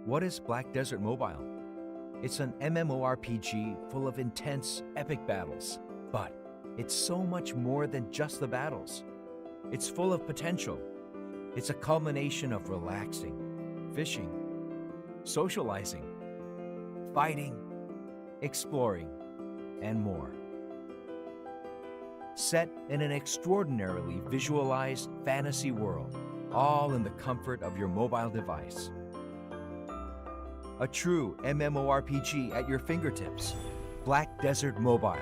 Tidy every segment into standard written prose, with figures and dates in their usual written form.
What is Black Desert Mobile? It's an MMORPG full of intense, epic battles, but it's so much more than just the battles. It's full of potential. It's a culmination of relaxing, fishing, socializing, fighting, exploring, and more. Set in an extraordinarily visualized fantasy world, all in the comfort of your mobile device. A true MMORPG at your fingertips. Black Desert Mobile.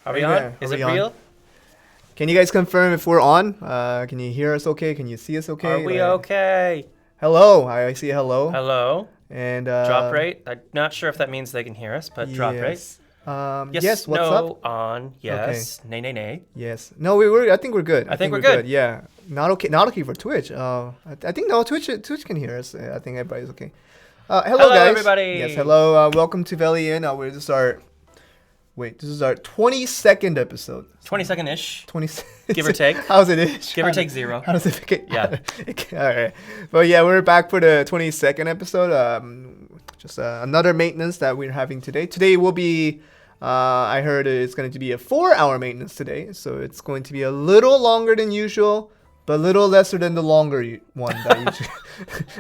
Are we on? Is it real? Can you guys confirm if we're on? Can you hear us okay? Can you see us okay? Are we okay? Hello. I see a hello. Hello. And drop rate. I'm not sure if that means they can hear us, but drop rate. Yes. What's up? On. Yes. Okay. Nay. Yes. No, I think we're good. I think we're good. Yeah. Not okay for Twitch. I think Twitch can hear us. I think everybody's okay. Hello guys. Everybody. Yes. Hello. Welcome to Velia Inn. We're just this is our 22nd episode. 22nd-ish. 20. Give or take. How's it ish? Give or take 0. How does it get? Yeah. All right. But yeah, we're back for the 22nd episode. Just another maintenance that we're having today. Today will be, I heard it's going to be a 4-hour maintenance today. So it's going to be a little longer than usual, but a little lesser than the longer one that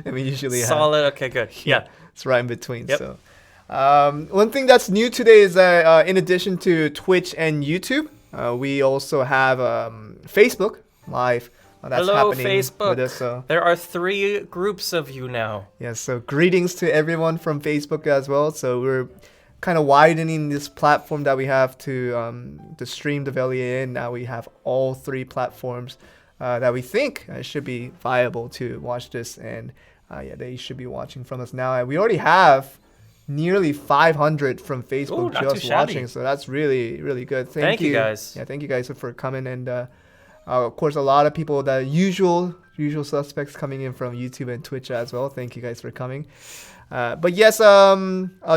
we usually have. Solid. Okay, good. Yeah. It's right in between. Yep. So. One thing that's new today is that in addition to Twitch and YouTube, we also have Facebook Live. That's Hello, happening Facebook. With us, so. There are 3 groups of you now. Yeah, so greetings to everyone from Facebook as well. So we're kind of widening this platform that we have to stream the Velia Inn. Now we have all 3 platforms that we think should be viable to watch this, and they should be watching from us now. And we already have nearly 500 from Facebook just watching, so that's really, really good. Thank you guys. Yeah, thank you guys for coming, and of course a lot of people, the usual suspects coming in from YouTube and Twitch as well. Thank you guys for coming. But yes, a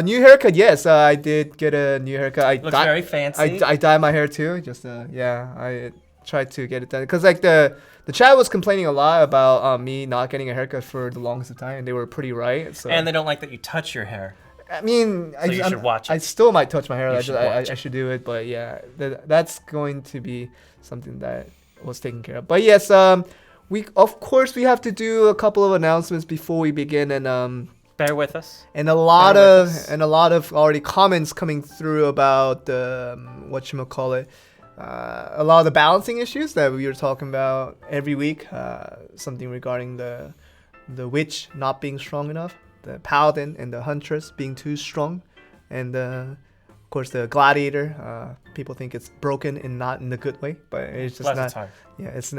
new haircut. Yes, I did get a new haircut. Looks very fancy. I dyed my hair too. Just I tried to get it done because like the chat was complaining a lot about me not getting a haircut for the longest time, and they were pretty right. So. And they don't like that you touch your hair. I mean, so you should watch it. I still might touch my hair. I should do it, but yeah, that's going to be something that was taken care of. But yes, we have to do a couple of announcements before we begin, and bear with us. And a lot of already comments coming through about the whatchamacallit, a lot of the balancing issues that we were talking about every week. Something regarding the witch not being strong enough, the paladin and the huntress being too strong, and of course the gladiator. People think it's broken and not in the good way, but it's just not. Time. Yeah, it's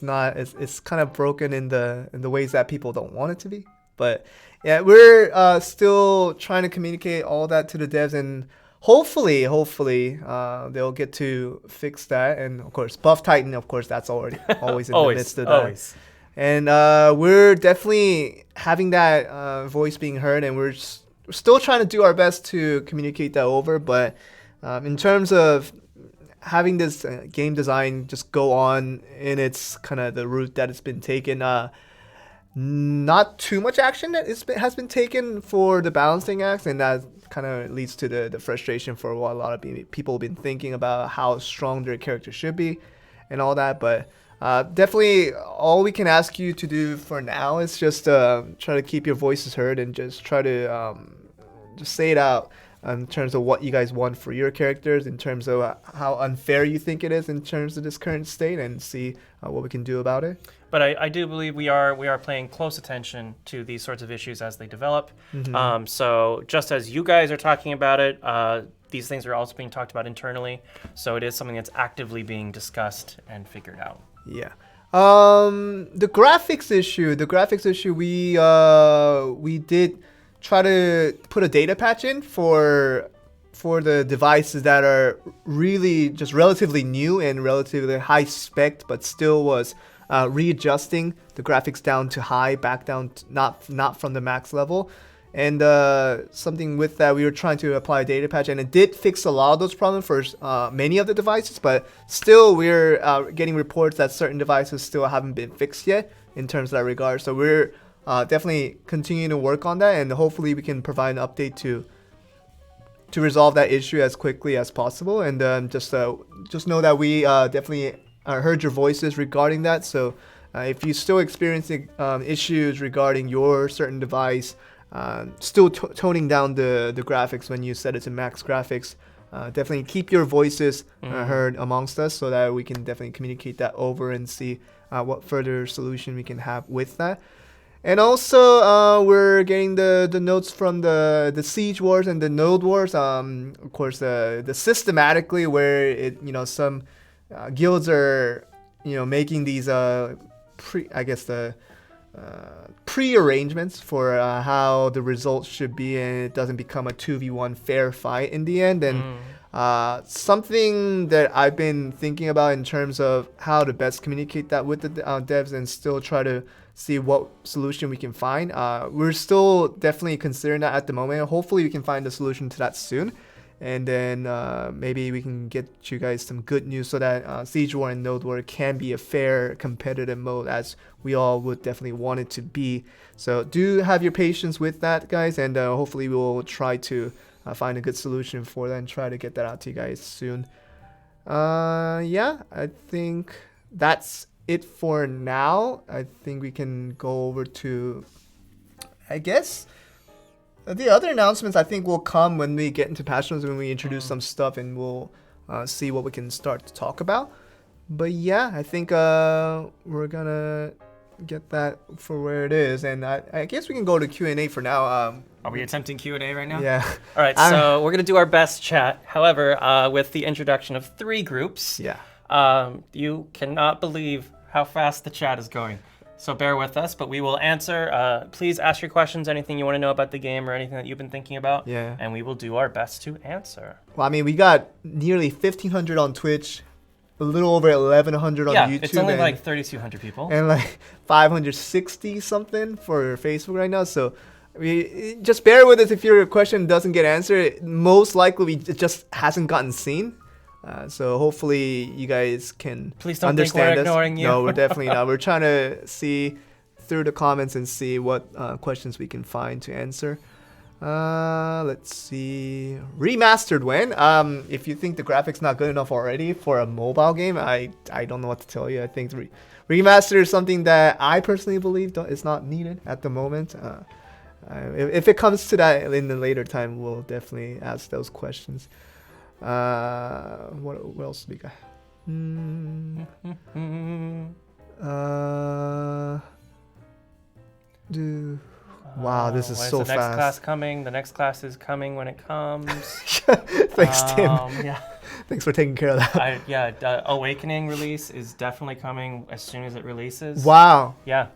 not. It's kind of broken in the ways that people don't want it to be. But yeah, we're still trying to communicate all that to the devs, and hopefully they'll get to fix that. And of course, Buff Titan, of course, that's always in the midst of that. Always. And we're definitely having that voice being heard, and we're still trying to do our best to communicate that over. But in terms of having this game design just go on in its kind of the route that it's been taken, not too much action that has been taken for the balancing acts, and that kind of leads to the frustration for what a lot of people have been thinking about how strong their character should be and all that. But definitely all we can ask you to do for now is just try to keep your voices heard, and just try to just say it out in terms of what you guys want for your characters, in terms of how unfair you think it is in terms of this current state, and see what we can do about it. But I do believe we are paying close attention to these sorts of issues as they develop. Mm-hmm. So just as you guys are talking about it, these things are also being talked about internally. So it is something that's actively being discussed and figured out. Yeah. The graphics issue, we did try to put a data patch in for the devices that are really just relatively new and relatively high spec, but still was readjusting the graphics down to high, back down to not from the max level. And something with that, we were trying to apply a data patch, and it did fix a lot of those problems for many of the devices, but still we're getting reports that certain devices still haven't been fixed yet in terms of that regard. So we're definitely continuing to work on that, and hopefully we can provide an update to resolve that issue as quickly as possible. And just know that we definitely heard your voices regarding that. So if you're still experiencing issues regarding your certain device, still toning down the graphics when you set it to max graphics, definitely keep your voices heard amongst us, so that we can definitely communicate that over and see what further solution we can have with that. And also, we're getting the notes from the Siege Wars and the Node Wars. Of course, the systematically where it some guilds are making these pre-arrangements for how the results should be, and it doesn't become a 2v1 fair fight in the end. And something that I've been thinking about in terms of how to best communicate that with the devs and still try to see what solution we can find. We're still definitely considering that at the moment. Hopefully we can find a solution to that soon. And then maybe we can get you guys some good news so that Siege War and Node War can be a fair competitive mode as we all would definitely want it to be. So do have your patience with that, guys, and hopefully we'll try to find a good solution for that and try to get that out to you guys soon. Yeah, I think that's it for now. I think we can go over to, I guess, the other announcements I think will come when we get into patch notes, when we introduce some stuff, and we'll see what we can start to talk about. But yeah, I think we're gonna get that for where it is, and I guess we can go to Q&A for now. Are we attempting Q&A right now? Yeah. All right, so we're going to do our best chat. However, with the introduction of 3 groups, you cannot believe how fast the chat is going. So bear with us, but we will answer. Please ask your questions, anything you want to know about the game or anything that you've been thinking about, and we will do our best to answer. Well, I mean, we got nearly 1,500 on Twitch, a little over 1,100 on YouTube. Yeah, it's only like 3,200 people. And like 560 something for Facebook right now. So we just bear with us if your question doesn't get answered. Most likely it just hasn't gotten seen. So hopefully you guys can Please don't understand think we're us. ignoring you. No, we're definitely not. We're trying to see through the comments and see what questions we can find to answer. Let's see. Remastered when? If you think the graphics not good enough already for a mobile game, I don't know what to tell you. I think remastered is something that I personally believe is not needed at the moment. If it comes to that in the later time, we'll definitely ask those questions. What else do we got? Wow, this is so fast. The next class coming? The next class is coming when it comes. Thanks, Tim. Yeah. Thanks for taking care of that. Awakening release is definitely coming as soon as it releases. Wow. Yeah.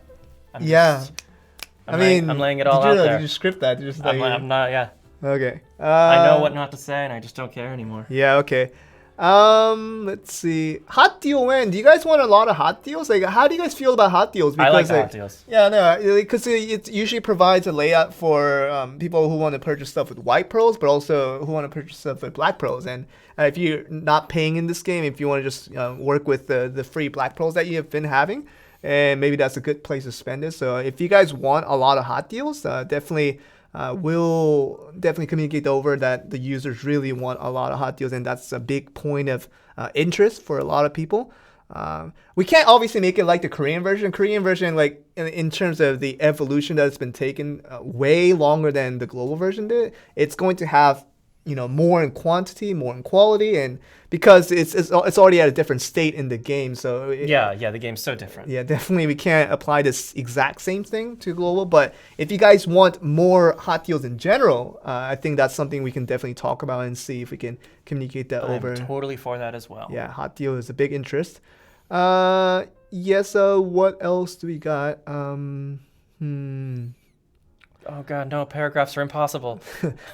I'm laying it all out there. Did you script that? I'm not. Yeah. Okay. I know what not to say, and I just don't care anymore. Yeah. Okay. Let's see. Hot deal when? Do you guys want a lot of hot deals? Like, how do you guys feel about hot deals? Because, I like hot deals. Yeah, no, because it usually provides a layout for people who want to purchase stuff with white pearls, but also who want to purchase stuff with black pearls. And if you're not paying in this game, if you want to just work with the free black pearls that you have been having, and maybe that's a good place to spend it. So if you guys want a lot of hot deals, definitely. We'll definitely communicate over that the users really want a lot of hot deals, and that's a big point of interest for a lot of people. We can't obviously make it like the Korean version, like in terms of the evolution that's been taken way longer than the global version did. It's going to have more in quantity, more in quality, and because it's already at a different state in the game. So the game's so different. Yeah, definitely we can't apply this exact same thing to global. But if you guys want more hot deals in general, I think that's something we can definitely talk about and see if we can communicate that over. I'm totally for that as well. Yeah, hot deal is a big interest. Yes. What else do we got? Oh God, no! Paragraphs are impossible.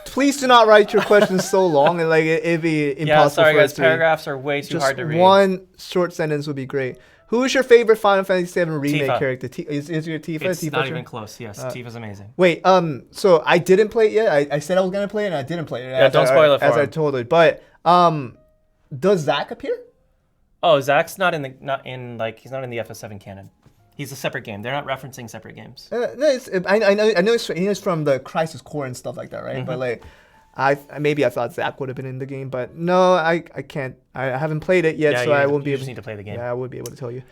Please do not write your questions so long, and it'd be impossible. Yeah, sorry guys. Paragraphs are way too hard to read. One short sentence would be great. Who is your favorite Final Fantasy VII remake character? Is your Tifa? It's Tifa not even close. Yes, Tifa's amazing. Wait, so I didn't play it yet. I said I was gonna play it, and I didn't play it. Yeah, don't spoil it for him. As I told it. But does Zack appear? Oh, Zack's not in the FF7 canon. He's a separate game. They're not referencing separate games. No, I know he's from the Crisis Core and stuff like that, right? Mm-hmm. But I thought Zack would have been in the game, but no, I can't. I haven't played it yet, so I won't be able. You just need to play the game. Yeah, I would be able to tell you.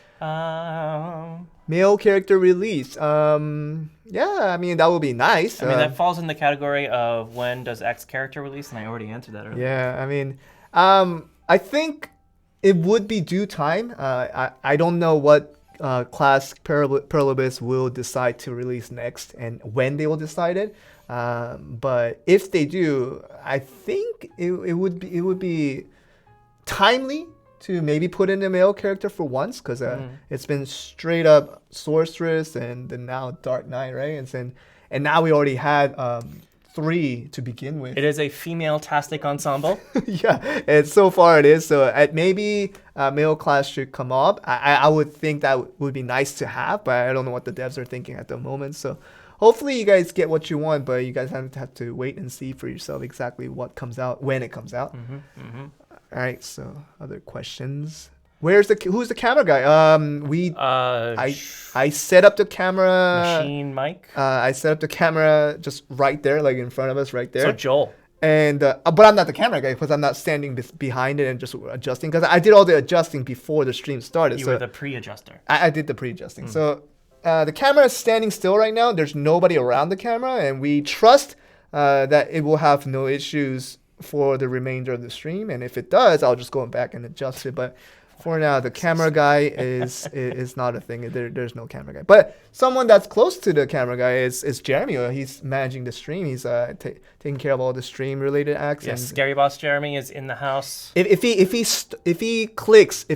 Male character release. Yeah, I mean that would be nice. I mean that falls in the category of when does X character release, and I already answered that earlier. Yeah, I mean, I think it would be due time. I don't know what class Perlobis will decide to release next and when they will decide it. But if they do, I think it would be timely to maybe put in a male character for once, because it's been straight up Sorceress and then now Dark Knight, right? And now we already had 3 to begin with. It is a female-tastic ensemble. Yeah, and so far it is. So maybe male class should come up. I would think that would be nice to have, but I don't know what the devs are thinking at the moment. So hopefully you guys get what you want, but you guys have to wait and see for yourself exactly what comes out when it comes out. All right, so other questions. Who's the camera guy? I set up the camera. Machine mic. I set up the camera just right there, like in front of us, right there. So Joel. And but I'm not the camera guy because I'm not standing behind it and just adjusting, because I did all the adjusting before the stream started. You were the pre-adjuster. I did the pre-adjusting. So the camera is standing still right now. There's nobody around the camera, and we trust that it will have no issues for the remainder of the stream. And if it does, I'll just go back and adjust it. But for now, the camera guy is not a thing. There's no camera guy. But someone that's close to the camera guy is Jeremy. He's managing the stream. He's taking care of all the stream related acts. Yes, and Scary Boss Jeremy is in the house. If he clicks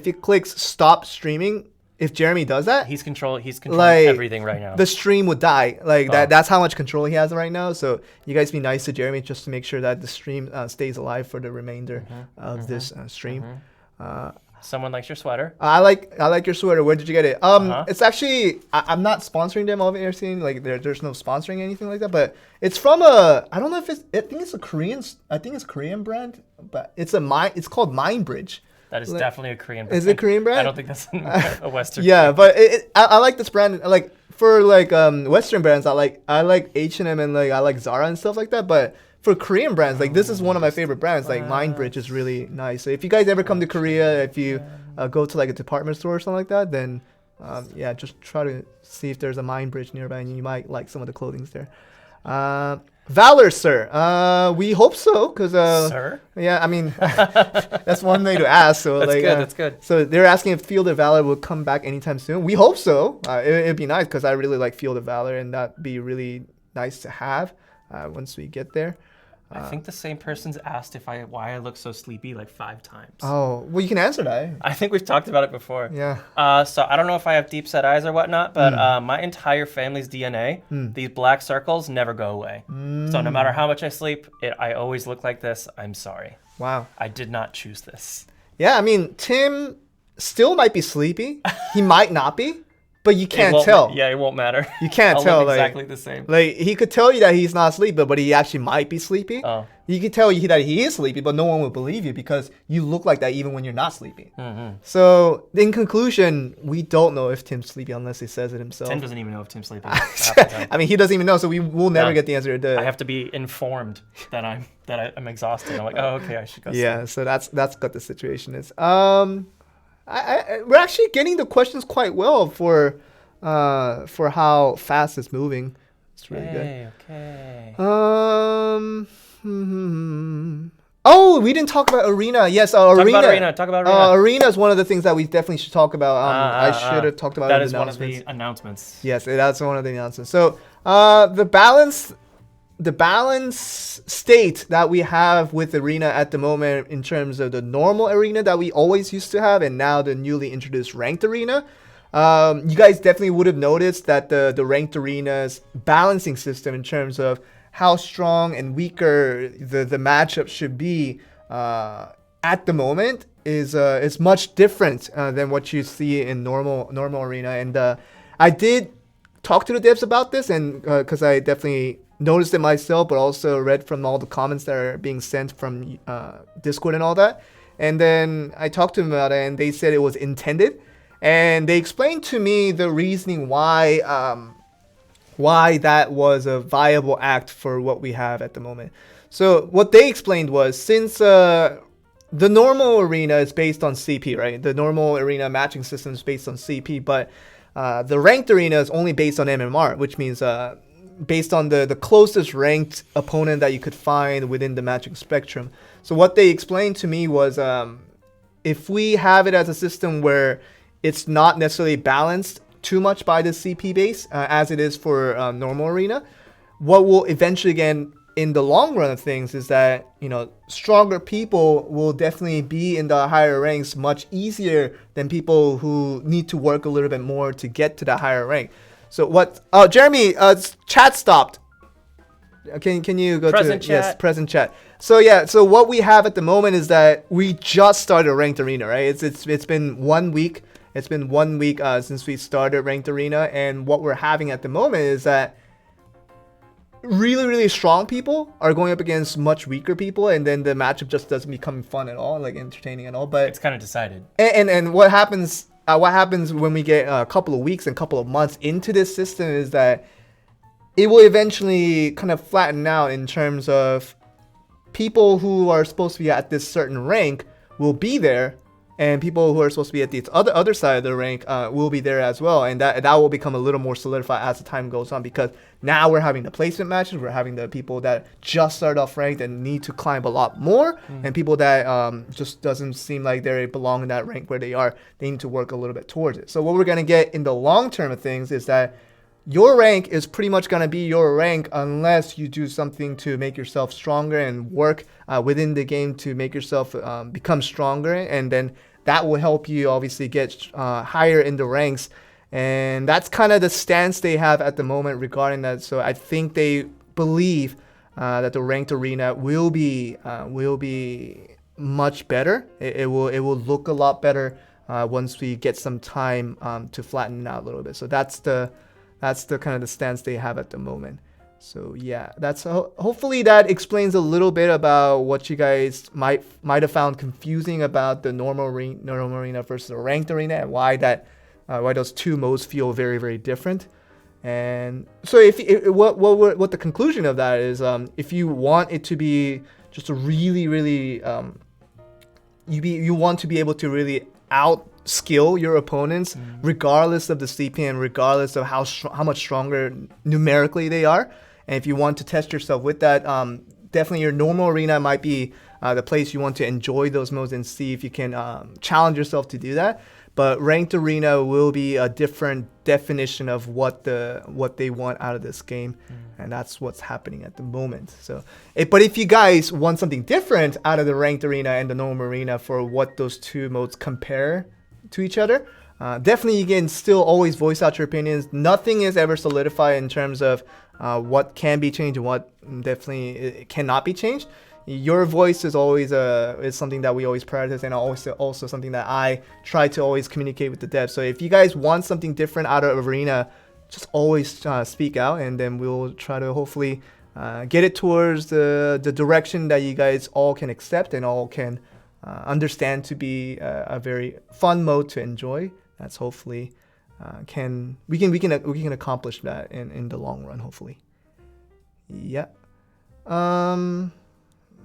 stop streaming, if Jeremy does that, he's controlling like, everything right now. The stream would die. Like that's how much control he has right now. So you guys be nice to Jeremy just to make sure that the stream stays alive for the remainder of this stream. Someone likes your sweater. I like your sweater. Where did you get it? It's actually I'm not sponsoring them. All you're seeing, like there's no sponsoring anything like that. But it's from I don't know if I think it's a Korean brand, but it's called Mindbridge. That is definitely a Korean brand. Is it a Korean brand? I don't think that's a Western yeah, brand. but I like this brand. Like for Western brands, I like H&M and like I like Zara and stuff like that. But for Korean brands, like this is one of my favorite brands. Like Mindbridge is really nice. So if you guys ever come to Korea, if you go to like a department store or something like that, then just try to see if there's a Mindbridge nearby, and you might like some of the clothing there. Valor, sir. We hope so, because Sir? Yeah, I mean that's one way to ask. So That's like, good. That's good. So they're asking if Field of Valor will come back anytime soon. We hope so. It'd be nice, because I really like Field of Valor, and that'd be really nice to have once we get there. I think the same person's asked why I look so sleepy like 5 times. Oh, well, you can answer that. I think we've talked about it before. Yeah. So I don't know if I have deep set eyes or whatnot, but my entire family's DNA, these black circles never go away. So no matter how much I sleep, I always look like this. I'm sorry. Wow. I did not choose this. Yeah, I mean, Tim still might be sleepy. He might not be, but you can't won't tell. Yeah, it won't matter. You can't I'll tell. look Like, exactly the same. Like, he could tell you that he's not sleepy, but he actually might be sleepy. Oh. You could tell you that he is sleepy, but no one will believe you because you look like that even when you're not sleepy. So, in conclusion, we don't know if Tim's sleepy unless he says it himself. Tim doesn't even know if Tim's sleeping. half the time. I mean, he doesn't even know, so we'll never get the answer to I have to be informed that I'm exhausted. I'm like, oh, okay, I should go sleep. Yeah, so that's what the situation is. We're actually getting the questions quite well for how fast it's moving. It's really good. Okay. Oh, we didn't talk about Arena. Yes, Arena. Talk about Arena. Arena is one of the things that we definitely should talk about. I should have talked about it. That in is the one of announcements. the announcements. Yes, that's one of the announcements. So the balance state that we have with Arena at the moment in terms of the normal Arena that we always used to have, and now the newly introduced Ranked Arena. You guys definitely would have noticed that the Ranked Arena's balancing system in terms of how strong and weaker the matchup should be at the moment is much different than what you see in normal Arena. And I did talk to the devs about this, and because I definitely noticed it myself, but also read from all the comments that are being sent from Discord and all that. And then I talked to them about it, and they said it was intended. And they explained to me the reasoning why that was a viable act for what we have at the moment. So what they explained was, since the normal arena is based on CP, right? The normal arena matching system is based on CP, but the ranked arena is only based on MMR, which means based on the closest ranked opponent that you could find within the matching spectrum. So what they explained to me was, if we have it as a system where it's not necessarily balanced too much by the CP base as it is for normal arena. What will eventually, again, in the long run of things, is that stronger people will definitely be in the higher ranks much easier than people who need to work a little bit more to get to the higher rank. So what? Oh, Jeremy, chat stopped. Can you go present to chat. Yes, present chat. So so what we have at the moment is that we just started ranked arena, right? It's been 1 week. It's been 1 week since we started ranked arena, and what we're having at the moment is that really, really strong people are going up against much weaker people, and then the matchup just doesn't become fun at all, like entertaining at all. But It's kind of decided. and what happens when we get a couple of weeks and couple of months into this system is that it will eventually kind of flatten out in terms of people who are supposed to be at this certain rank will be there, and people who are supposed to be at the other side of the rank will be there as well, and that will become a little more solidified as the time goes on, because now we're having the placement matches, we're having the people that just start off ranked and need to climb a lot more, and people that just doesn't seem like they belong in that rank where they are, they need to work a little bit towards it. So what we're going to get in the long term of things is that your rank is pretty much going to be your rank unless you do something to make yourself stronger and work within the game to make yourself become stronger. And then that will help you obviously get higher in the ranks. And that's kind of the stance they have at the moment regarding that. So I think they believe that the ranked arena will be much better. It will look a lot better once we get some time to flatten it out a little bit. So that's the kind of the stance they have at the moment. So yeah, that's hopefully that explains a little bit about what you guys might have found confusing about the normal arena versus the ranked arena, and why those two modes feel very, very different. And so what the conclusion of that is, if you want it to be just a really, really you want to be able to really outskill your opponents, regardless of the CPM, regardless of how much stronger numerically they are. And if you want to test yourself with that, definitely your normal arena might be the place you want to enjoy those modes and see if you can challenge yourself to do that. But ranked arena will be a different definition of what they want out of this game, and that's what's happening at the moment. So, but if you guys want something different out of the ranked arena and the normal arena for what those two modes compare to each other, definitely you can still always voice out your opinions. Nothing is ever solidified in terms of what can be changed and what definitely cannot be changed. Your voice is always is something that we always prioritize, and also something that I try to always communicate with the devs. So if you guys want something different out of arena, just always speak out, and then we'll try to hopefully get it towards the direction that you guys all can accept and all can understand to be a very fun mode to enjoy. That's hopefully we can accomplish that in the long run, hopefully. Yeah.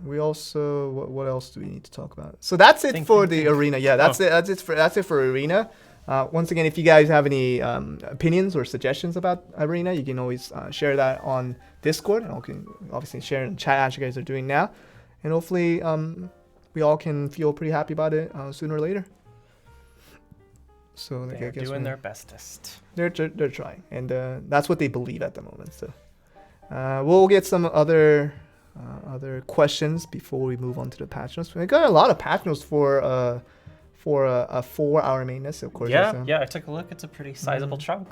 We also what else do we need to talk about? So that's it for the arena. Yeah, that's it for arena. Once again, if you guys have any opinions or suggestions about arena, you can always share that on Discord, and you can obviously share in chat as you guys are doing now, and hopefully we all can feel pretty happy about it sooner or later. So they're doing their bestest. They're trying, and that's what they believe at the moment. So we'll get some other questions before we move on to the patch notes. We got a lot of patch notes for a 4-hour maintenance, of course. Yeah, I took a look. It's a pretty sizable chunk.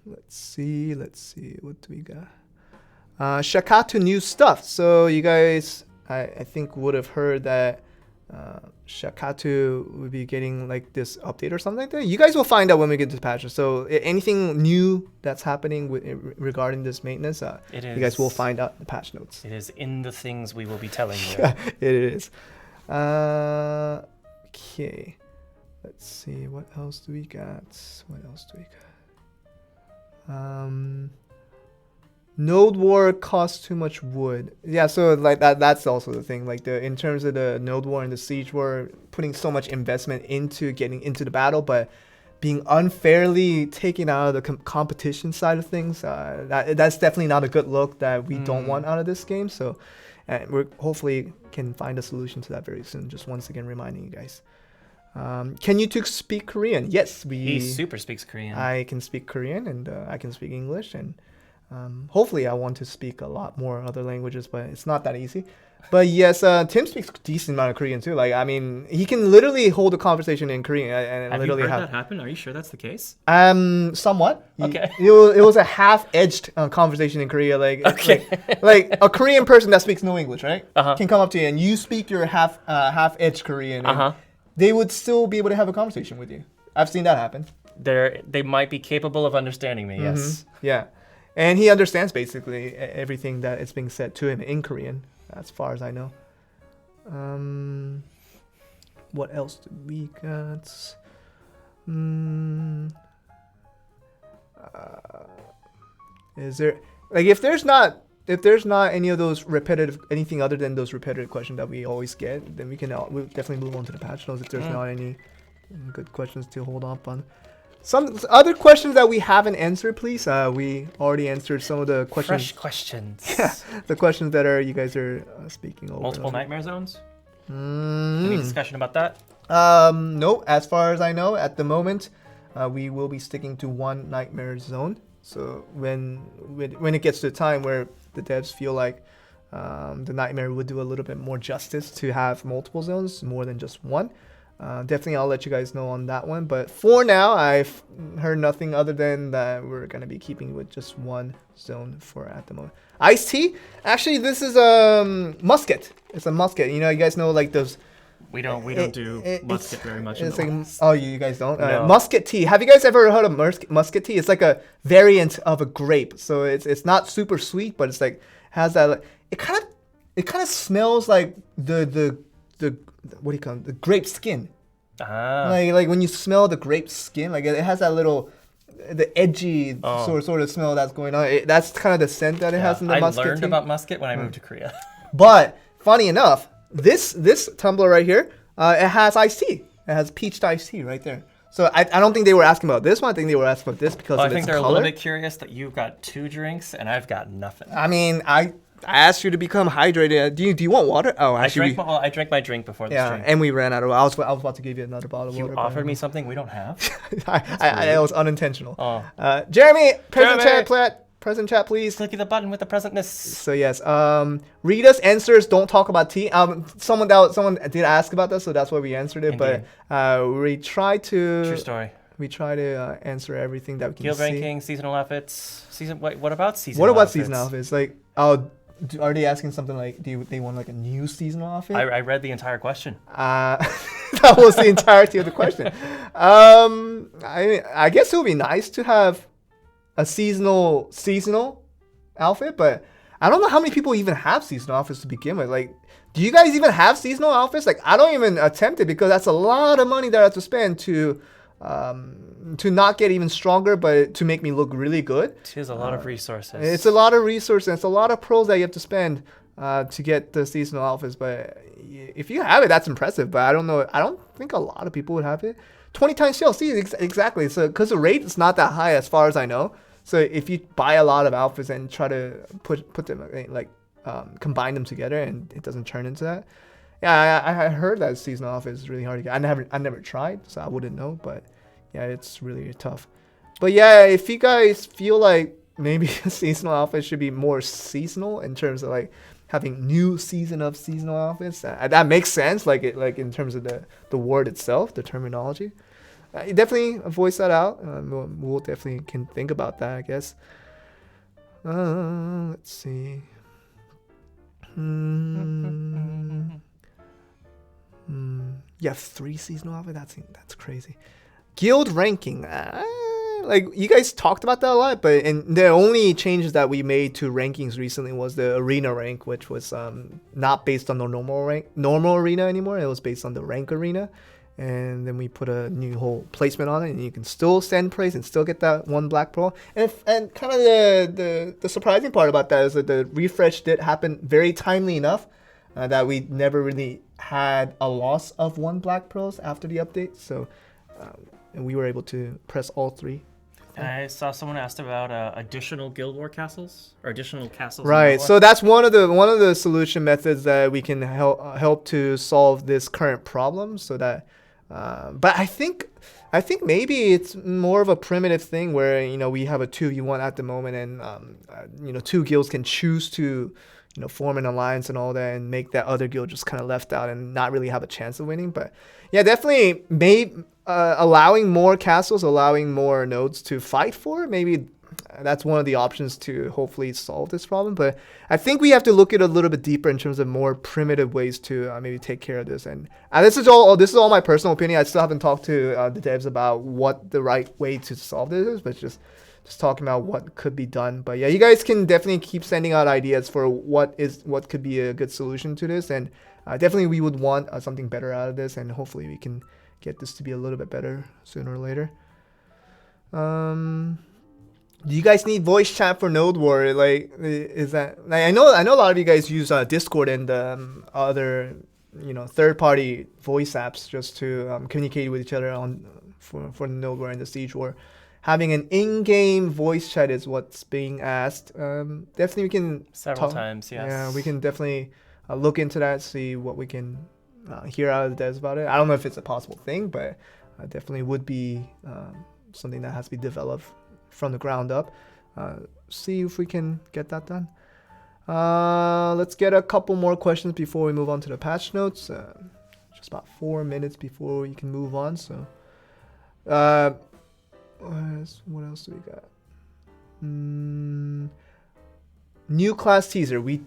Let's see. What do we got? Shakatu new stuff. So you guys, I think would have heard that Shakatu would be getting like this update or something like that. You guys will find out when we get to the patches. So anything new that's happening regarding this maintenance, you guys will find out in the patch notes. It is in the things we will be telling you. It is. Okay. Let's see. What else do we got? Node war costs too much wood. Yeah, so like that's also the thing. Like in terms of the node war and the siege war, putting so much investment into getting into the battle, but being unfairly taken out of the competition side of things, that's definitely not a good look that we don't want out of this game. So And we're hopefully can find a solution to that very soon. Just once again reminding you guys. Can you two speak Korean? Yes, He super speaks Korean. I can speak Korean and I can speak English, and hopefully I want to speak a lot more other languages, but it's not that easy. But yes, Tim speaks a decent amount of Korean too. Like, I mean, he can literally hold a conversation in Korean and Have literally you heard that happen? Are you sure that's the case? somewhat. Okay. It was a half-edged conversation in Korea. Like, Okay. like a Korean person that speaks no English, right? Uh-huh. Can come up to you and you speak your half-edged Korean. And Uh-huh. they would still be able to have a conversation with you. I've seen that happen. They might be capable of understanding me. Yes. Yeah. And he understands basically everything that is being said to him in Korean, as far as I know. What else do we got? Is there, like, if there's not any of those anything other than those repetitive questions that we always get, then we'll definitely move on to the patch notes if there's not any good questions to hold up on. Some other questions that we haven't answered, please. We already answered some of the questions. Fresh questions. Yeah, the questions that you guys are speaking over. Multiple nightmare zones. Any discussion about that? No. As far as I know, at the moment, we will be sticking to one nightmare zone. So when it gets to a time where the devs feel like the nightmare would do a little bit more justice to have multiple zones more than just one, definitely I'll let you guys know on that one. But for now, I've heard nothing other than that we're gonna be keeping with just one zone for at the moment. Iced tea? Actually, this is musket. It's a musket. You know, you guys know like those. We don't do musket very much. It's like, oh, you guys don't? No. Musket tea. Have you guys ever heard of musket tea? It's like a variant of a grape. So it's not super sweet, but it's like has that. It kind of smells like the what do you call it? The grape skin. Ah. Like when you smell the grape skin, like it has that little the edgy sort of smell that's going on. That's kind of the scent that it has in the musket I learned tea. about musket when I moved to Korea. But funny enough, this tumbler right here, it has iced tea. It has peached iced tea right there. So I don't think they were asking about this one. I think they were asking about this because of I its think they're color. a little bit curious that you've got 2 drinks and I've got nothing. I mean, I asked you to become hydrated. Do you want water? Oh, I actually, drank my drink before this yeah, drink. and we ran out of. I was about to give you another bottle of You water. offered me something we don't have. It was unintentional. Oh. Jeremy, Jeremy! present chat, please. Click the button with the presentness. So yes, Rita's answers don't talk about tea. Someone did ask about that, so that's why we answered it. Indeed. But we try to. True story. We try to answer everything that we can Guild see. ranking, seasonal outfits. What about seasonal What about outfits? seasonal outfits? Like, are they asking something like, they want like a new seasonal outfit? I read the entire question. That was the entirety of the question. I guess it would be nice to have a seasonal outfit, but I don't know how many people even have seasonal outfits to begin with. Like, do you guys even have seasonal outfits? Like, I don't even attempt it because that's a lot of money that I have to spend to not get even stronger, but to make me look really good. It is a lot of resources. It's a lot of resources. It's a lot of pros that you have to spend to get the seasonal outfits. But if you have it, that's impressive. But I don't know. I don't think a lot of people would have it. 20 times sale. See, exactly. So because the rate is not that high as far as I know. So if you buy a lot of outfits and try to put them like combine them together, and it doesn't turn into that. Yeah, I heard that seasonal outfit is really hard to get. I never tried, so I wouldn't know. But yeah, it's really tough. But yeah, if you guys feel like maybe a seasonal outfit should be more seasonal in terms of like having new season of seasonal outfits, that makes sense. Like in terms of the word itself, the terminology. Definitely voice that out. We'll definitely can think about that, I guess. Let's see. You have 3 seasonal outfits? That's crazy. Guild ranking. Like, you guys talked about that a lot, but the only changes that we made to rankings recently was the arena rank, which was not based on the normal arena anymore. It was based on the rank arena. And then we put a new whole placement on it, and you can still send praise and still get that 1 black pearl. And kind of the surprising part about that is that the refresh did happen very timely enough that we never really had a loss of 1 black pearls after the update. So and we were able to press all 3. And I saw someone asked about additional Guild War castles or additional castles. Right. So that's one of the solution methods that we can help to solve this current problem. So that, but I think maybe it's more of a primitive thing where we have a 2v1 at the moment, and two guilds can choose to form an alliance and all that, and make that other guild just kind of left out and not really have a chance of winning. But yeah, definitely allowing more castles, allowing more nodes to fight for, maybe that's one of the options to hopefully solve this problem. But I think we have to look at it a little bit deeper in terms of more primitive ways to maybe take care of this. And this is all my personal opinion. I still haven't talked to the devs about what the right way to solve this is, but just talking about what could be done. But yeah, you guys can definitely keep sending out ideas for what could be a good solution to this, and definitely we would want something better out of this, and hopefully we can get this to be a little bit better sooner or later. Do you guys need voice chat for Node War? Like, is that, like, I know a lot of you guys use Discord and other third-party voice apps just to communicate with each other for the Node War and the Siege War. Having an in-game voice chat is what's being asked. Definitely we can several times. Yes. Yeah, we can definitely look into that, see what we can hear out of the devs about it. I don't know if it's a possible thing, but definitely would be something that has to be developed from the ground up. See if we can get that done. Let's get a couple more questions before we move on to the patch notes. Just about 4 minutes before we can move on. So, what else do we got? New class teaser. We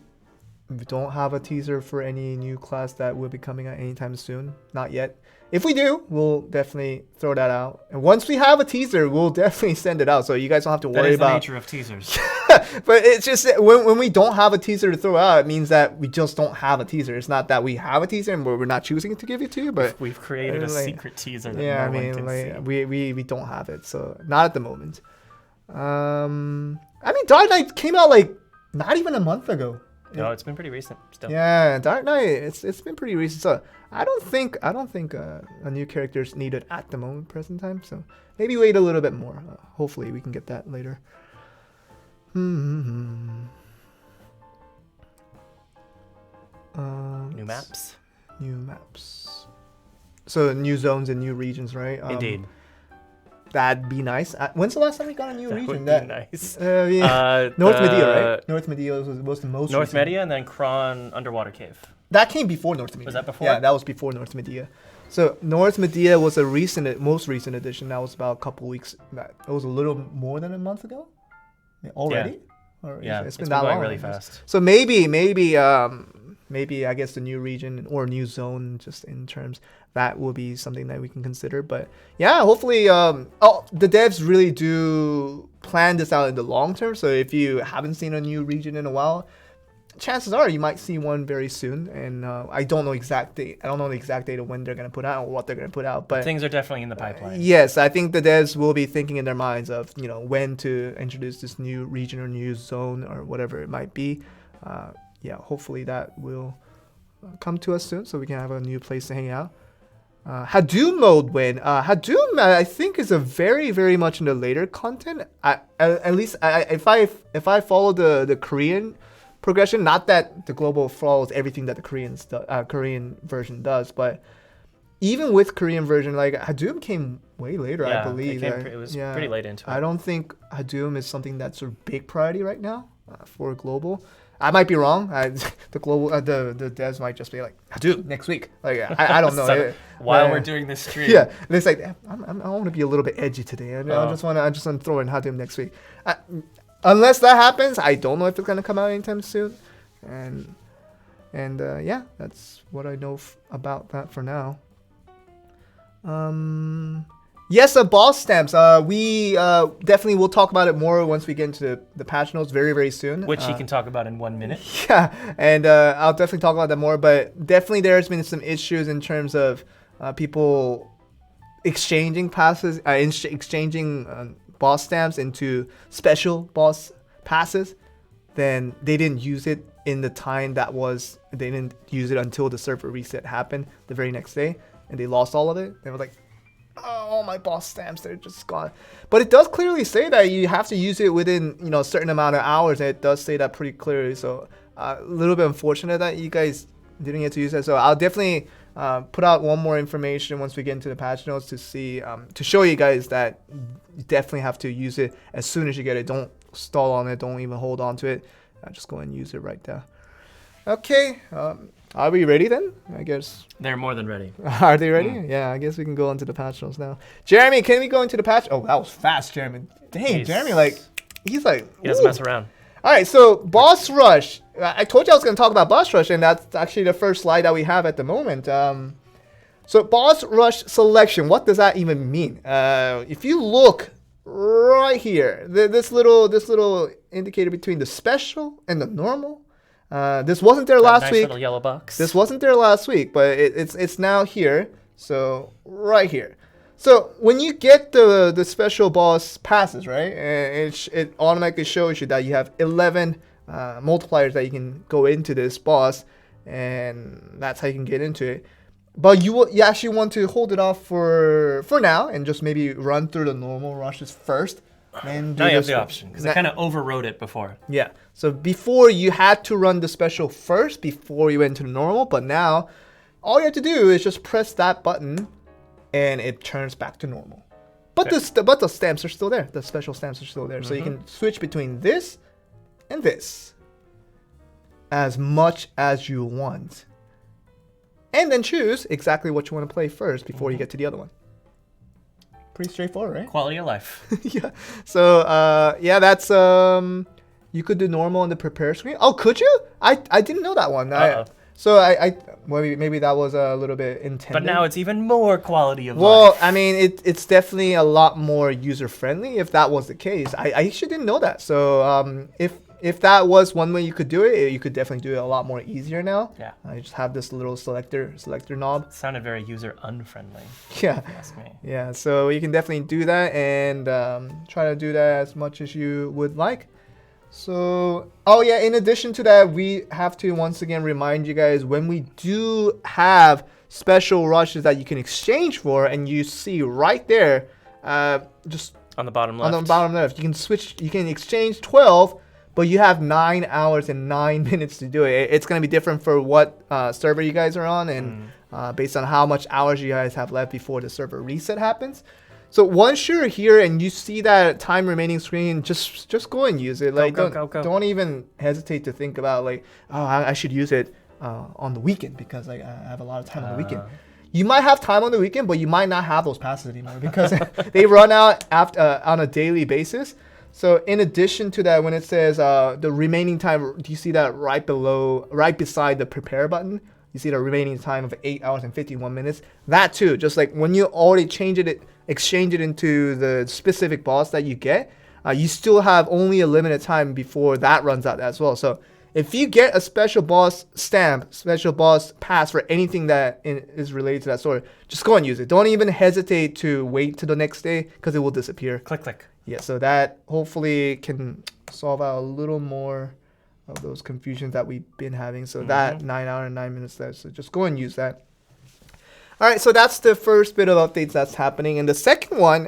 don't have a teaser for any new class that will be coming out anytime soon. Not yet. If we do, we'll definitely throw that out. And once we have a teaser, we'll definitely send it out. So you guys don't have to worry about. That is the nature of teasers. But it's just that when we don't have a teaser to throw out, it means that we just don't have a teaser. It's not that we have a teaser and we're not choosing to give it to you, but we've created a secret teaser that yeah, no one can see. We don't have it, so not at the moment. Dark Knight came out like not even a month ago. No, it's been pretty recent still. Yeah, Dark Knight, it's been pretty recent. So I don't think a new character is needed at the moment, present time. So maybe wait a little bit more. Hopefully we can get that later. New maps. New maps. So new zones and new regions, right? Indeed. That'd be nice. When's the last time we got a new region? That would be nice. North Media, right? North Media was the most. North Media and then Kron Underwater Cave. That came before North Media. Was that before? Yeah, that was before North Media. So North Media was most recent edition. That was about a couple weeks. It was a little more than a month ago. Already? Yeah, it's been that going long. Really fast. So maybe I guess the new region or new zone, just in terms, that will be something that we can consider. But yeah, hopefully, the devs really do plan this out in the long term. So if you haven't seen a new region in a while, chances are you might see one very soon. And I don't know the exact date of when they're going to put out or what they're going to put out. But things are definitely in the pipeline. Yes, I think the devs will be thinking in their minds of when to introduce this new region or new zone or whatever it might be. Hopefully that will come to us soon, so we can have a new place to hang out. Hadoom mode win. Hadoom, I think, is a very, very much in the later content. At least if I follow the Korean progression, not that the global follows everything that the Korean version does, but even with Korean version, like Hadoom came way later, I believe. It was pretty late into it. I don't think Hadoom is something that's a big priority right now for global. I might be wrong. The devs might just be like, Hadoom next week. Like I don't know. So, while we're doing this stream. Yeah, and it's like I want to be a little bit edgy today. I just want to throw in Hadoom next week. Unless that happens, I don't know if it's gonna come out anytime soon. And that's what I know about that for now. Yes, boss stamps. We definitely will talk about it more once we get into the patch notes very, very soon. Which he can talk about in 1 minute. Yeah, and I'll definitely talk about that more. But definitely there's been some issues in terms of people exchanging passes, exchanging boss stamps into special boss passes. Then they didn't use it in the time they didn't use it until the server reset happened the very next day. And they lost all of it. They were like, oh all my boss stamps, they're just gone. But it does clearly say that you have to use it within, a certain amount of hours, and it does say that pretty clearly. So a little bit unfortunate that you guys didn't get to use that. So I'll definitely put out one more information once we get into the patch notes to see, to show you guys that you definitely have to use it as soon as you get it. Don't stall on it. Don't even hold on to it. Just go and use it right there. Okay. Are we ready then? I guess. They're more than ready. Are they ready? Yeah, I guess we can go into the patch notes now. Jeremy, can we go into the patch? Oh, that was fast, Jeremy. Dang, Jeremy, he's like. He doesn't mess around. All right, so boss rush. I told you I was going to talk about boss rush, and that's actually the first slide that we have at the moment. So boss rush selection, what does that even mean? If you look right here, this little indicator between the special and the normal. This wasn't there last week. Little yellow box. This wasn't there last week, but it's now here. So right here. So when you get the special boss passes, right, it automatically shows you that you have 11 multipliers that you can go into this boss, and that's how you can get into it. But you actually want to hold it off for now and just maybe run through the normal rushes first. Now you have the option, because I kind of overrode it before. Yeah. So before you had to run the special first before you went to the normal, but now all you have to do is just press that button and it turns back to normal. But the stamps are still there. The special stamps are still there. So you can switch between this and this as much as you want. And then choose exactly what you want to play first before you get to the other one. Pretty straightforward, right? Quality of life. Yeah. So that's you could do normal on the prepare screen. Oh, could you? I didn't know that one. Maybe that was a little bit intended. But now it's even more quality of life. Well, I mean, it's definitely a lot more user friendly if that was the case. I actually didn't know that. So if that was one way you could do it, you could definitely do it a lot more easier now. Yeah. You just have this little selector knob. It sounded very user unfriendly. Yeah. If you ask me. Yeah. So you can definitely do that and try to do that as much as you would like. So, in addition to that, we have to once again remind you guys when we do have special rushes that you can exchange for, and you see right there, just on the bottom left. On the bottom left, you can exchange 12. But you have 9 hours and 9 minutes to do it. It's going to be different for what server you guys are on, and based on how much hours you guys have left before the server reset happens. So once you're here and you see that time remaining screen, just go and use it. Go. Don't even hesitate to think about I should use it on the weekend because I have a lot of time on the weekend. You might have time on the weekend, but you might not have those passes anymore because they run out on a daily basis. So in addition to that, when it says the remaining time, do you see that right beside the prepare button? You see the remaining time of 8 hours and 51 minutes. That too, just like when you already exchange it into the specific boss that you get, you still have only a limited time before that runs out as well. So if you get a special boss stamp, special boss pass for anything that is related to that story, just go and use it. Don't even hesitate to wait till the next day because it will disappear. Click. Yeah, so that hopefully can solve out a little more of those confusions that we've been having. So that 9 hours and 9 minutes there. So just go and use that. All right, so that's the first bit of updates that's happening. And the second one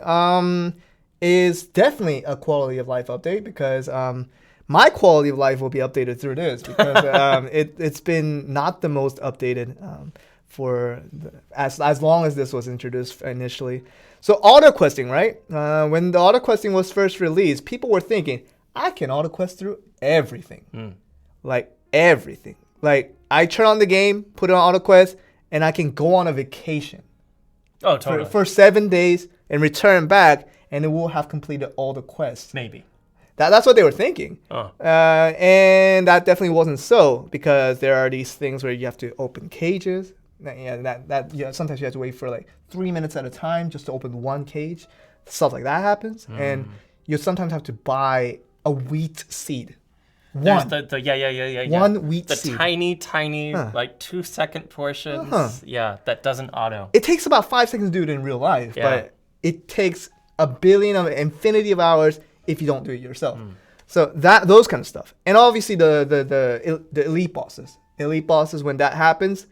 is definitely a quality of life update because my quality of life will be updated through this because it's been not the most updated for as long as this was introduced initially. So auto questing, right? When the auto questing was first released, people were thinking, I can auto quest through everything. Like everything. Like I turn on the game, put it on auto quest, and I can go on a vacation. Oh, totally. For 7 days and return back, and it will have completed all the quests. Maybe. That's what they were thinking. And that definitely wasn't so because there are these things where you have to open cages. Sometimes you have to wait for 3 minutes at a time just to open one cage. Stuff like that happens. And you sometimes have to buy a wheat seed. One wheat seed. The tiny 2-second portions. Yeah, that doesn't auto. It takes about 5 seconds to do it in real life, but it takes a billion of infinity of hours if you don't do it yourself. So those kind of stuff. And obviously the elite bosses. Elite bosses, when that happens,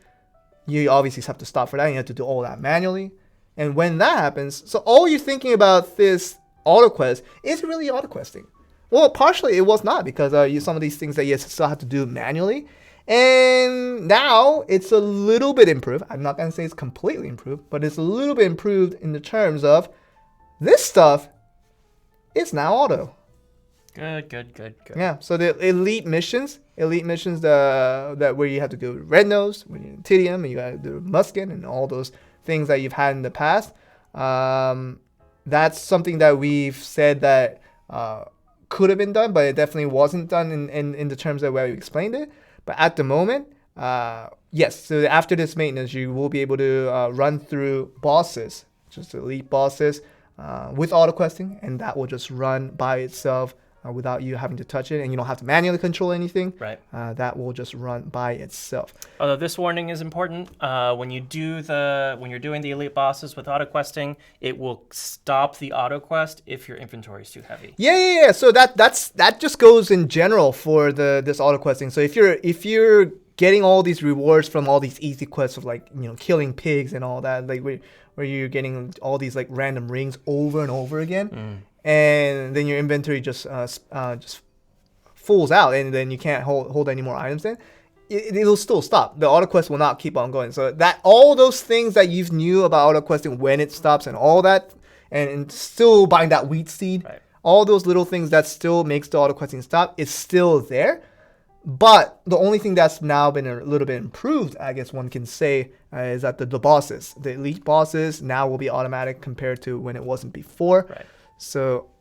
you obviously have to stop for that. You have to do all that manually. And when that happens, so all you're thinking about this auto quest is really auto questing. Well, partially it was not, because some of these things that you still have to do manually. And now it's a little bit improved. I'm not going to say it's completely improved, but it's a little bit improved in the terms of this stuff is now auto. Good. Yeah, so the elite missions that where you have to go to Red Nose, when you're in Titium, and you got to do Musket and all those things that you've had in the past. That's something that we've said that could have been done, but it definitely wasn't done in the terms of where we explained it. But at the moment, yes. So after this maintenance, you will be able to run through bosses, just elite bosses, with auto questing, and that will just run by itself without you having to touch it, and you don't have to manually control anything. Right. That will just run by itself. Although this warning is important, when you're doing the elite bosses with auto questing, it will stop the auto quest if your inventory is too heavy. Yeah. So that just goes in general for this auto questing. So if you're getting all these rewards from all these easy quests of like killing pigs and all that, like where you're getting all these like random rings over and over again. And then your inventory just fulls out, and then you can't hold any more items in. It'll still stop. The auto quest will not keep on going. So that all those things that you knew about auto questing, when it stops and all that, and still buying that wheat seed, right. All those little things that still makes the auto questing stop is still there. But the only thing that's now been a little bit improved, I guess one can say, is that the bosses, the elite bosses, now will be automatic compared to when it wasn't before. Right. So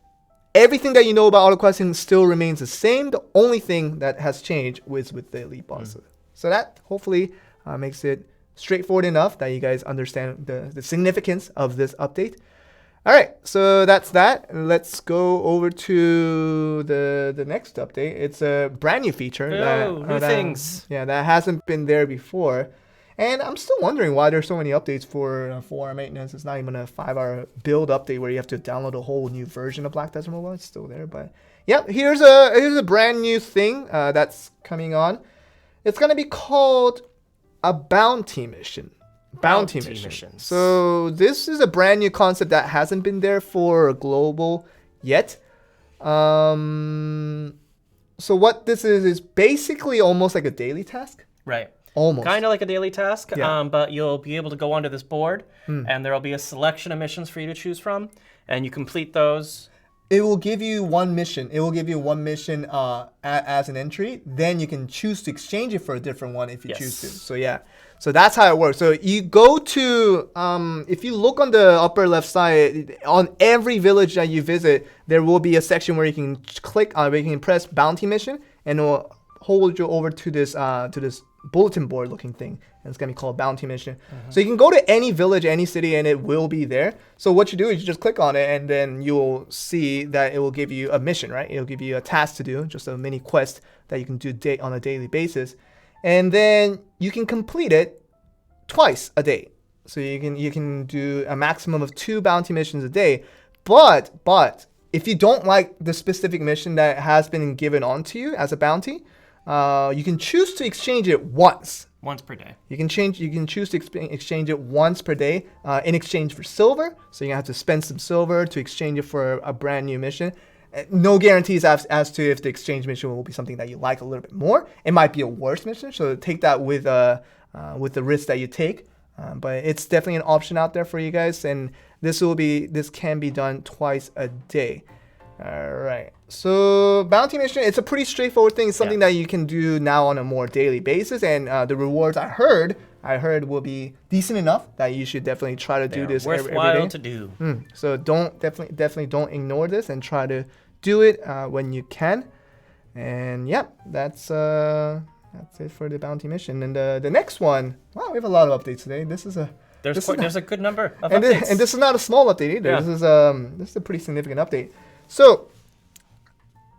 everything that you know about auto questing still remains the same. The only thing that has changed was with the elite bosses. So that hopefully makes it straightforward enough that you guys understand the significance of this update. All right, so that's that. Let's go over to the next update. It's a brand new feature. New things. Yeah, that hasn't been there before. And I'm still wondering why there's so many updates for 4-hour maintenance. It's not even a 5-hour build update where you have to download a whole new version of Black Desert Mobile. It's still there, but yeah, here's a brand new thing that's coming on. It's gonna be called a bounty mission. Bounty missions. So this is a brand new concept that hasn't been there for global yet. So what this is basically almost like a daily task. Right. Almost. Kind of like a daily task, Yeah. but you'll be able to go onto this board, and there will be a selection of missions for you to choose from, and you complete those. It will give you one mission. It will give you one mission as an entry. Then you can choose to exchange it for a different one if you choose to. So yeah. So that's how it works. So you go to, if you look on the upper left side, on every village that you visit, there will be a section where you can click on, where you can press bounty mission, and it will hold you over to this bulletin board looking thing, and it's gonna be called bounty mission. So you can go to any village, any city, and it will be there. So what you do is you just click on it, and then you'll see that it will give you a mission, right? It'll give you a task to do, just a mini quest that you can do on a daily basis, and then you can complete it twice a day. So you can do a maximum of 2 bounty missions a day. But if you don't like the specific mission that has been given onto you as a bounty, you can choose to exchange it once. Once per day. You can choose to exchange it once per day in exchange for silver. So you're gonna have to spend some silver to exchange it for a brand new mission. No guarantees as to if the exchange mission will be something that you like a little bit more. It might be a worse mission, so take that with the risk that you take. But it's definitely an option out there for you guys, and this can be done twice a day. All right. So bounty mission, it's a pretty straightforward thing. It's something that you can do now on a more daily basis, and the rewards I heard will be decent enough that you should definitely try to do this worthwhile every day. to do. So definitely don't ignore this and try to do it when you can. And yeah, that's it for the bounty mission. And the next one, wow, we have a lot of updates today. There's a good number of and updates. This is not a small update either. Yeah. This is a pretty significant update. So,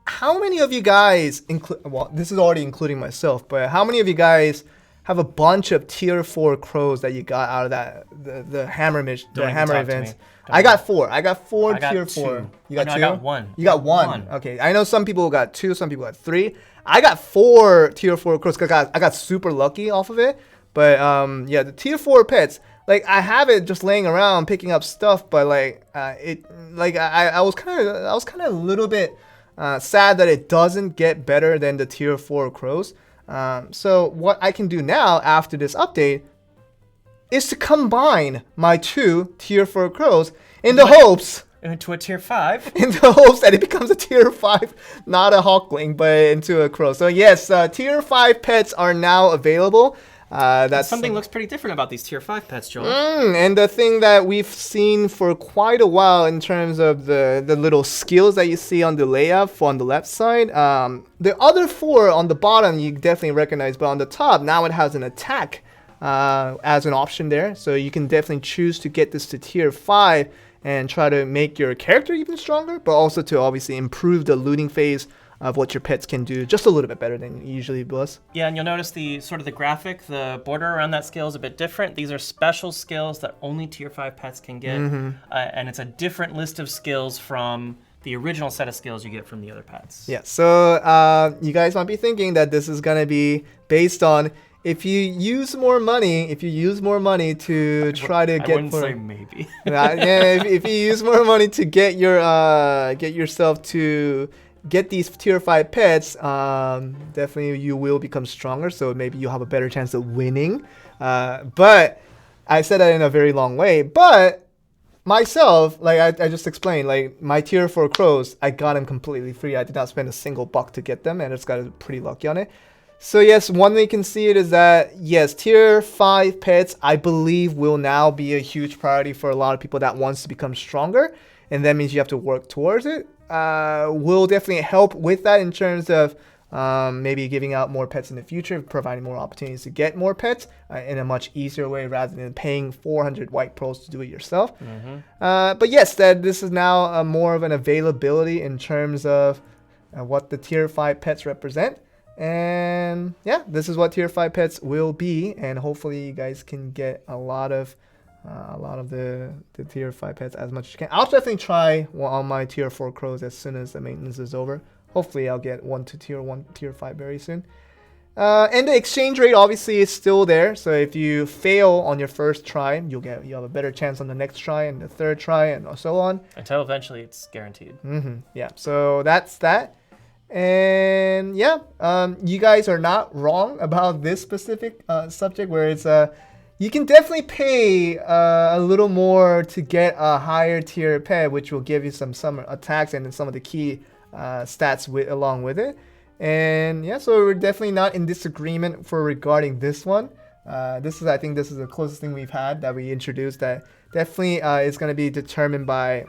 how many of you guys, well, this is already including myself, but how many of you guys have a bunch of tier 4 crows that you got out of the hammer mission, the hammer events? I got 4. I got 4 tier 4. You got 2? I got 1. You got 1. Okay. I know some people got 2, some people got 3. I got 4 tier 4 crows because I got super lucky off of it. But yeah, the tier 4 pets, like I have it just laying around picking up stuff, but like I was kind of a little bit sad that it doesn't get better than the tier 4 crows. So what I can do now after this update is to combine my 2 tier 4 crows in the hopes into a tier 5. in the hopes that it becomes a tier 5, not a hawkling, but into a crow. So yes, tier 5 pets are now available. That's Something looks pretty different about these tier 5 pets, Joel. and the thing that we've seen for quite a while in terms of the little skills that you see on the layout on the left side. The other 4 on the bottom you definitely recognize, but on the top now it has an attack as an option there. So you can definitely choose to get this to tier 5 and try to make your character even stronger, but also to obviously improve the looting phase of what your pets can do just a little bit better than usually was. Yeah, and you'll notice the graphic, the border around that skill is a bit different. These are special skills that only tier 5 pets can get, and it's a different list of skills from the original set of skills you get from the other pets. Yeah, so you guys might be thinking that this is going to be based on if you use more money to try to get. I wouldn't say maybe. if you use more money to get yourself to get these tier 5 pets, definitely you will become stronger, so maybe you'll have a better chance of winning. But I said that in a very long way. But myself, like I just explained, like my tier 4 crows, I got them completely free. I did not spend a single buck to get them, and it's got pretty lucky on it. So yes, one way you can see it is that yes, tier 5 pets I believe will now be a huge priority for a lot of people that wants to become stronger, and that means you have to work towards it. Will definitely help with that in terms of maybe giving out more pets in the future, providing more opportunities to get more pets in a much easier way rather than paying 400 white pearls to do it yourself. But yes, that this is now more of an availability in terms of what the tier 5 pets represent. And yeah, this is what tier 5 pets will be, and hopefully you guys can get a lot of the tier 5 pets as much as you can. I'll definitely try on my tier 4 crows as soon as the maintenance is over. Hopefully I'll get one to tier 5 very soon. And the exchange rate obviously is still there, so if you fail on your first try, you'll have a better chance on the next try and the third try and so on. Until eventually it's guaranteed. Yeah, so that's that. And yeah, you guys are not wrong about this specific subject where it's you can definitely pay a little more to get a higher tier pet, which will give you some attacks and some of the key stats along with it. And yeah, so we're definitely not in disagreement regarding this one. I think this is the closest thing we've had that we introduced that definitely is going to be determined by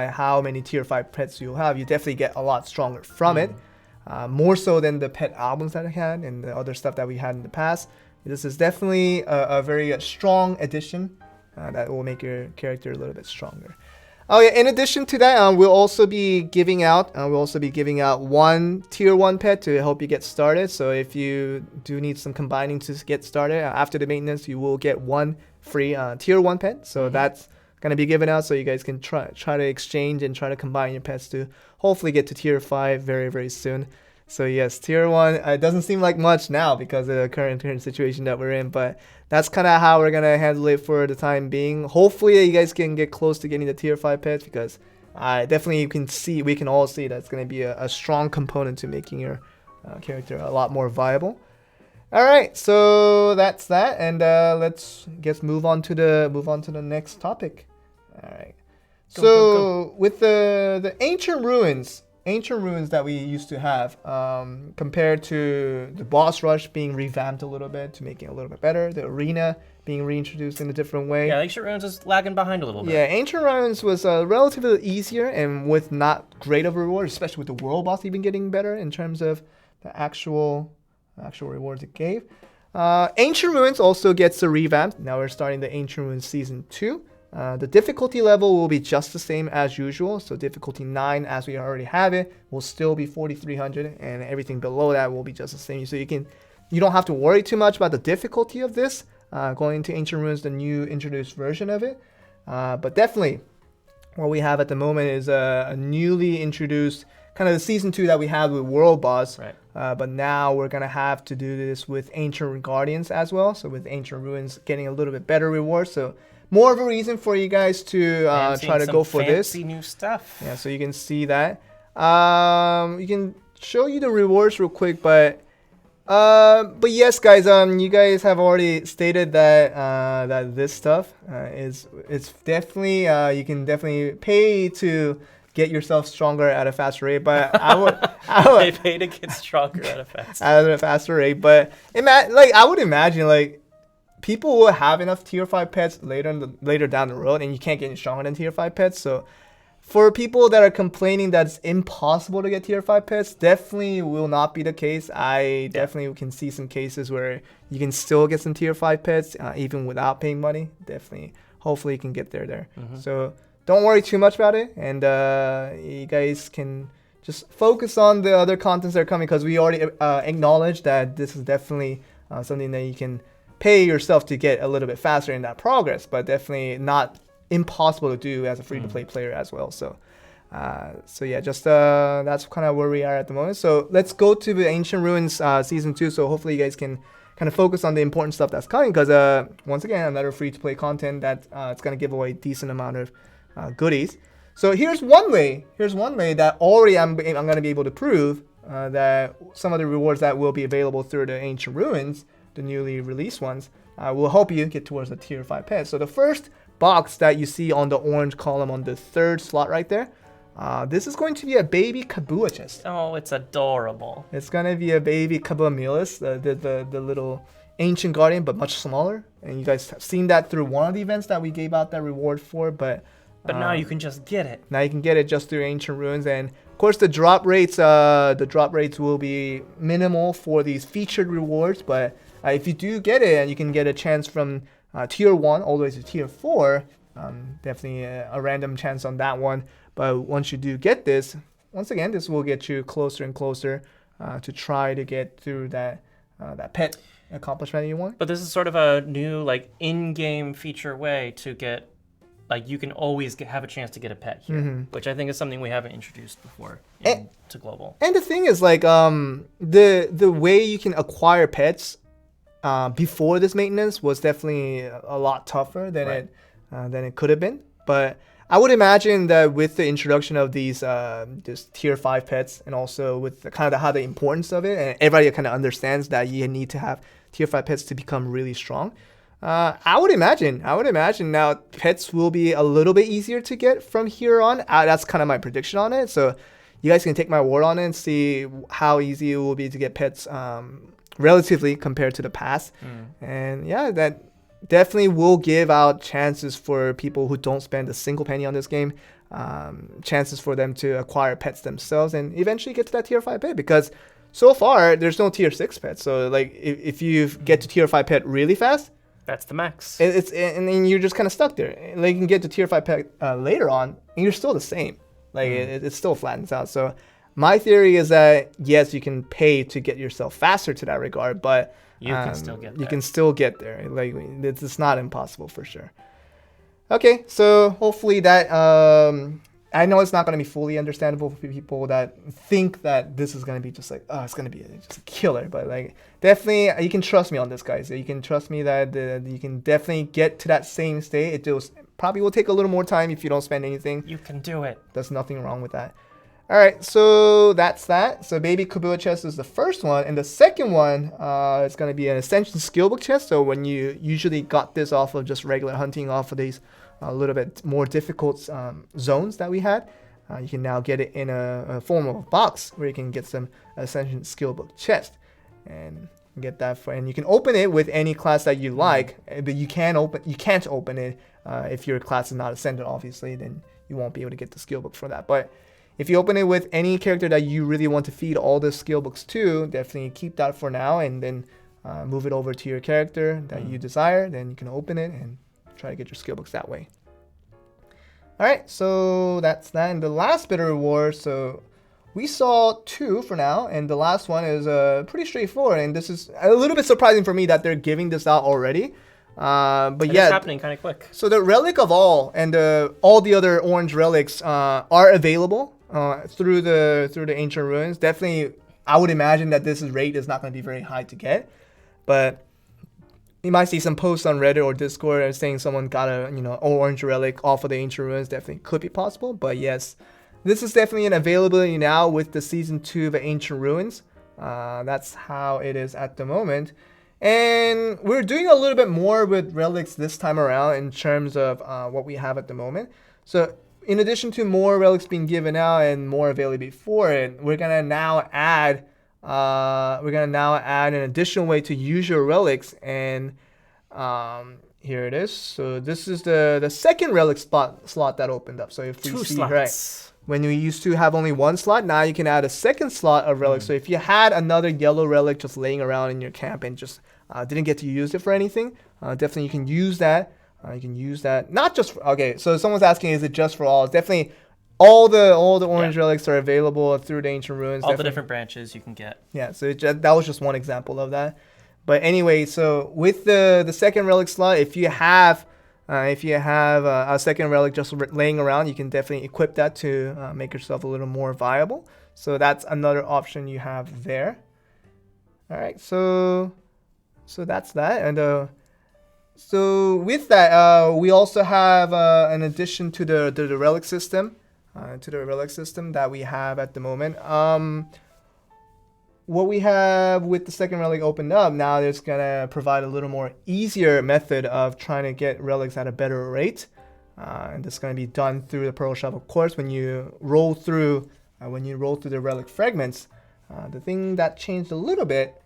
how many tier 5 pets you'll have. You definitely get a lot stronger from it, more so than the pet albums that I had and the other stuff that we had in the past. This is definitely a very strong addition that will make your character a little bit stronger. Oh yeah, in addition to that, we'll also be giving out one tier 1 pet to help you get started. So if you do need some combining to get started after the maintenance, you will get one free tier 1 pet. So that's gonna be given out, so you guys can try to exchange and try to combine your pets to hopefully get to tier 5 very, very soon. So yes, tier 1, it doesn't seem like much now because of the current situation that we're in, but that's kind of how we're gonna handle it for the time being. Hopefully you guys can get close to getting the tier 5 pets, because definitely we can all see that's gonna be a strong component to making your character a lot more viable. All right, so that's that, and let's move on to the next topic. All right. Go. With the ancient ruins that we used to have, compared to the boss rush being revamped a little bit to making it a little bit better, the arena being reintroduced in a different way. Yeah, Ancient Ruins is lagging behind a little bit. Yeah, Ancient Ruins was relatively easier and with not great of a reward, especially with the world boss even getting better in terms of the actual rewards it gave. Ancient Ruins also gets a revamp. Now we're starting the Ancient Ruins Season 2. The difficulty level will be just the same as usual. So difficulty 9, as we already have it, will still be 4,300, and everything below that will be just the same. So you don't have to worry too much about the difficulty of this going into Ancient Ruins, the new introduced version of it. But definitely, what we have at the moment is a newly introduced kind of the season 2 that we had with World Boss. Right. But now we're gonna have to do this with Ancient Guardians as well. So with Ancient Ruins getting a little bit better rewards. So more of a reason for you guys to try to go for this. Fancy new stuff. Yeah, so you can see that. You can show you the rewards real quick, but yes, guys. You guys have already stated that that this stuff it's definitely you can definitely pay to get yourself stronger at a faster rate. But I would Pay to get stronger at a faster rate. But I would imagine like people will have enough tier 5 pets later down the road, and you can't get any stronger than tier 5 pets. So for people that are complaining that it's impossible to get tier 5 pets, definitely will not be the case. I definitely can see some cases where you can still get some tier 5 pets even without paying money. Definitely, hopefully you can get there. So don't worry too much about it, and you guys can just focus on the other contents that are coming, because we already acknowledged that this is definitely something that you can pay yourself to get a little bit faster in that progress, but definitely not impossible to do as a free-to-play player as well. So yeah, just that's kind of where we are at the moment. So let's go to the Ancient Ruins season 2. So hopefully you guys can kind of focus on the important stuff that's coming, because once again, another free-to-play content that it's going to give away a decent amount of goodies. So here's one way that already I'm going to be able to prove that some of the rewards that will be available through the Ancient Ruins, the newly released ones, will help you get towards the tier 5 pet. So the first box that you see on the orange column on the 3rd slot right there, this is going to be a baby Kabua chest. Oh, it's adorable. It's going to be a baby Kabua Milis, the little Ancient Guardian, but much smaller. And you guys have seen that through one of the events that we gave out that reward for, but now you can just get it. Now you can get it just through Ancient Ruins. And of course the drop rates will be minimal for these featured rewards, but if you do get it, and you can get a chance from tier 1 all the way to tier 4, definitely a random chance on that one. But once you do get this, once again, this will get you closer and closer to try to get through that pet accomplishment you want. But this is sort of a new like in-game feature way to get, like, you can always have a chance to get a pet here, which I think is something we haven't introduced before to global. And the thing is, like, the way you can acquire pets before this maintenance was definitely a lot tougher than it could have been. But I would imagine that with the introduction of these just tier 5 pets, and also with the kind of how the importance of it, and everybody kind of understands that you need to have tier 5 pets to become really strong. I would imagine now pets will be a little bit easier to get from here on. That's kind of my prediction on it. So you guys can take my word on it and see how easy it will be to get pets relatively compared to the past. And yeah, that definitely will give out chances for people who don't spend a single penny on this game, chances for them to acquire pets themselves and eventually get to that tier 5 pet, because so far there's no tier 6 pet. So like if you get to tier 5 pet really fast, that's the max. And then you're just kind of stuck there. Like you can get to tier 5 pet later on, and you're still the same. Like it still flattens out. So my theory is that yes, you can pay to get yourself faster to that regard, but you can still get there. You can still get there. Like it's not impossible for sure. Okay, so hopefully that I know it's not going to be fully understandable for people that think that this is going to be just like, oh, it's going to be just a killer. But like, definitely, you can trust me on this, guys. You can trust me that you can definitely get to that same state. It probably will take a little more time if you don't spend anything. You can do it. There's nothing wrong with that. All right, so that's that. So Baby Kabua chest is the first one. And the second one is going to be an Ascension Skillbook chest. So when you usually got this off of just regular hunting off of these a little bit more difficult zones that we had, you can now get it in a form of a box where you can get some Ascension Skillbook chest and get that and you can open it with any class that you like, but you can't open it if your class is not Ascendant, obviously. Then you won't be able to get the Skillbook for that. But if you open it with any character that you really want to feed all the Skillbooks to, definitely keep that for now, and then move it over to your character that you desire. Then you can open it and try to get your skill books that way. Alright, so that's that. And the last bit of reward, so we saw 2 for now, and the last one is pretty straightforward, and this is a little bit surprising for me that they're giving this out already. But yeah, it's happening kind of quick. So the Relic of All and all the other orange relics are available through the ancient ruins. Definitely, I would imagine that this rate is not going to be very high to get, but you might see some posts on Reddit or Discord saying someone got a orange relic off of the ancient ruins. Definitely could be possible, but yes, this is definitely an availability now with the season 2 of Ancient Ruins. That's how it is at the moment. And we're doing a little bit more with relics this time around in terms of what we have at the moment. So in addition to more relics being given out and more availability for it, we're gonna now add an additional way to use your relics. And here it is. So this is the second relic slot that opened up. So if we Two see slots. right. When we used to have only one slot, now you can add a second slot of relics. So if you had another yellow relic just laying around in your camp and just didn't get to use it for anything, definitely you can use that. You can use that. Not just okay. So someone's asking, is it just for all? It's definitely all the orange relics are available through the ancient ruins. All the different branches you can get. Yeah. So that was just one example of that. But anyway, so with the second relic slot, if you have a second relic just laying around, you can definitely equip that to make yourself a little more viable. So that's another option you have there. All right, so that's that. And so with that, we also have an addition to the relic system, that we have at the moment. What we have with the second relic opened up now, it's gonna provide a little more easier method of trying to get relics at a better rate, and this is gonna be done through the pearl shop. Of course, when you roll through the relic fragments, the thing that changed a little bit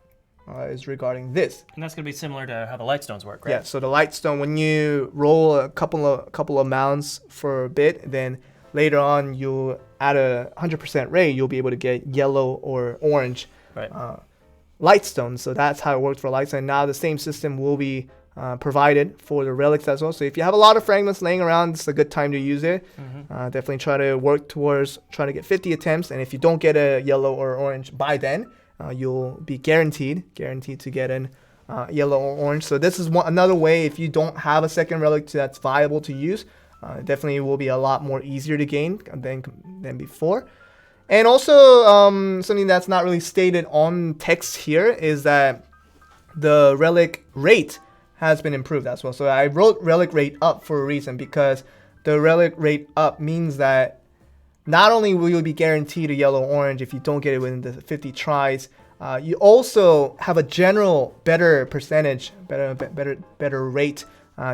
is regarding this. And that's gonna be similar to how the light stones work, right? Yeah. So the light stone, when you roll a couple of mounds for a bit, then later on you'll at a 100% rate, you'll be able to get yellow or orange. Right. Light stones. So that's how it works for light stone. Now the same system will be provided for the relics as well. So if you have a lot of fragments laying around, it's a good time to use it. Definitely try to work towards trying to get 50 attempts. And if you don't get a yellow or orange by then, you'll be guaranteed to get an yellow or orange. So this is another way. If you don't have a second relic that's viable to use, definitely will be a lot more easier to gain than before. And also, something that's not really stated on text here is that the relic rate has been improved as well. So I wrote relic rate up for a reason, because the relic rate up means that not only will you be guaranteed a yellow or orange if you don't get it within the 50 tries, you also have a general better percentage, better rate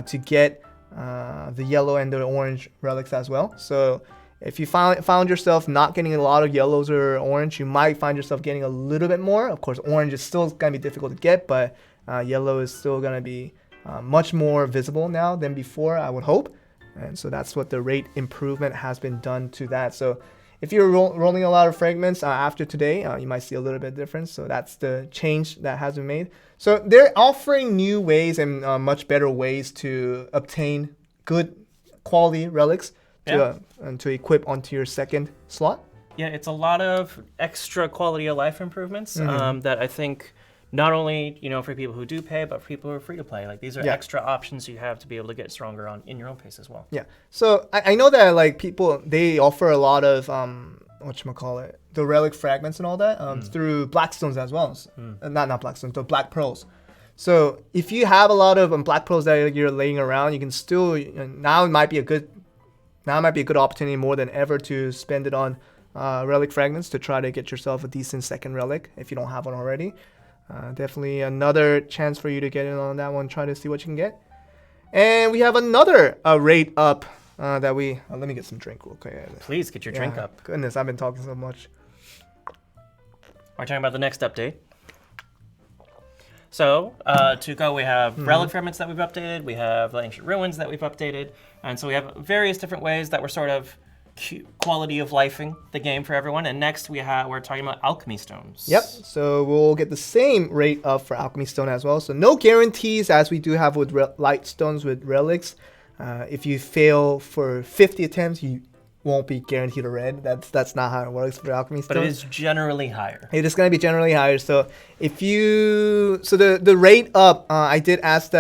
to get the yellow and the orange relics as well. So if you found yourself not getting a lot of yellows or orange, you might find yourself getting a little bit more. Of course, orange is still going to be difficult to get, but yellow is still going to be much more visible now than before, I would hope. And so that's what the rate improvement has been done to that. So if you're rolling a lot of fragments after today, you might see a little bit difference. So that's the change that has been made. So they're offering new ways and much better ways to obtain good quality relics to equip onto your second slot. Yeah, it's a lot of extra quality of life improvements that I think not only for people who do pay, but for people who are free to play. Like these are extra options you have to be able to get stronger in your own pace as well. Yeah. So I know that like people, they offer a lot of the relic fragments and all that through blackstones as well. Not blackstones, the black pearls. So if you have a lot of black pearls that you're laying around, you can still now it might be a good opportunity more than ever to spend it on relic fragments to try to get yourself a decent second relic if you don't have one already. Definitely another chance for you to get in on that one. Try to see what you can get. And we have another rate up that we... let me get some drink real quick. Please get your drink up. Goodness, I've been talking so much. We're talking about the next update. So, to go, we have relic fragments that we've updated. We have the ancient ruins that we've updated. And so we have various different ways that we're sort of quality of lifing the game for everyone. And next we're talking about alchemy stones. Yep. So we'll get the same rate up for alchemy stone as well. So no guarantees as we do have with light stones with relics. If you fail for 50 attempts, you won't be guaranteed a red. That's not how it works for alchemy stones. But it is generally higher. It is going to be generally higher. So the rate up, I did ask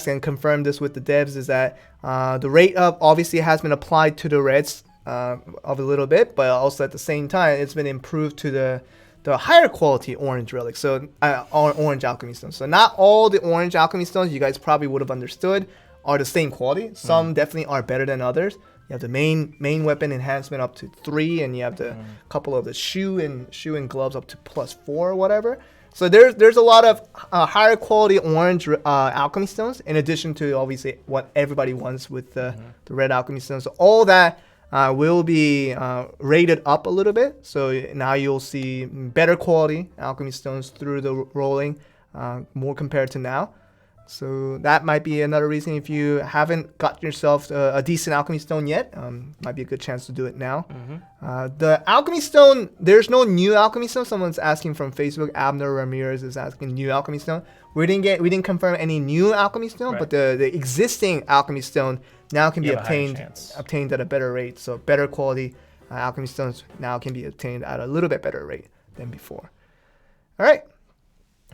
and confirm this with the devs, is that the rate up obviously has been applied to the reds of a little bit, but also at the same time, it's been improved to the higher quality orange relics, so orange alchemy stones. So not all the orange alchemy stones you guys probably would have understood are the same quality. Some definitely are better than others. You have the main weapon enhancement up to 3, and you have the couple of the shoe and gloves up to +4 or whatever. So there's a lot of higher quality orange alchemy stones, in addition to obviously what everybody wants with the red alchemy stones. So all that will be rated up a little bit. So now you'll see better quality alchemy stones through the rolling, more compared to now. So that might be another reason if you haven't got yourself a decent alchemy stone yet, might be a good chance to do it now. The alchemy stone, there's no new alchemy stone. Someone's asking from Facebook. Abner Ramirez is asking new alchemy stone. We didn't confirm any new alchemy stone, but the existing alchemy stone now can be obtained at a better rate. So better quality alchemy stones now can be obtained at a little bit better rate than before. All right.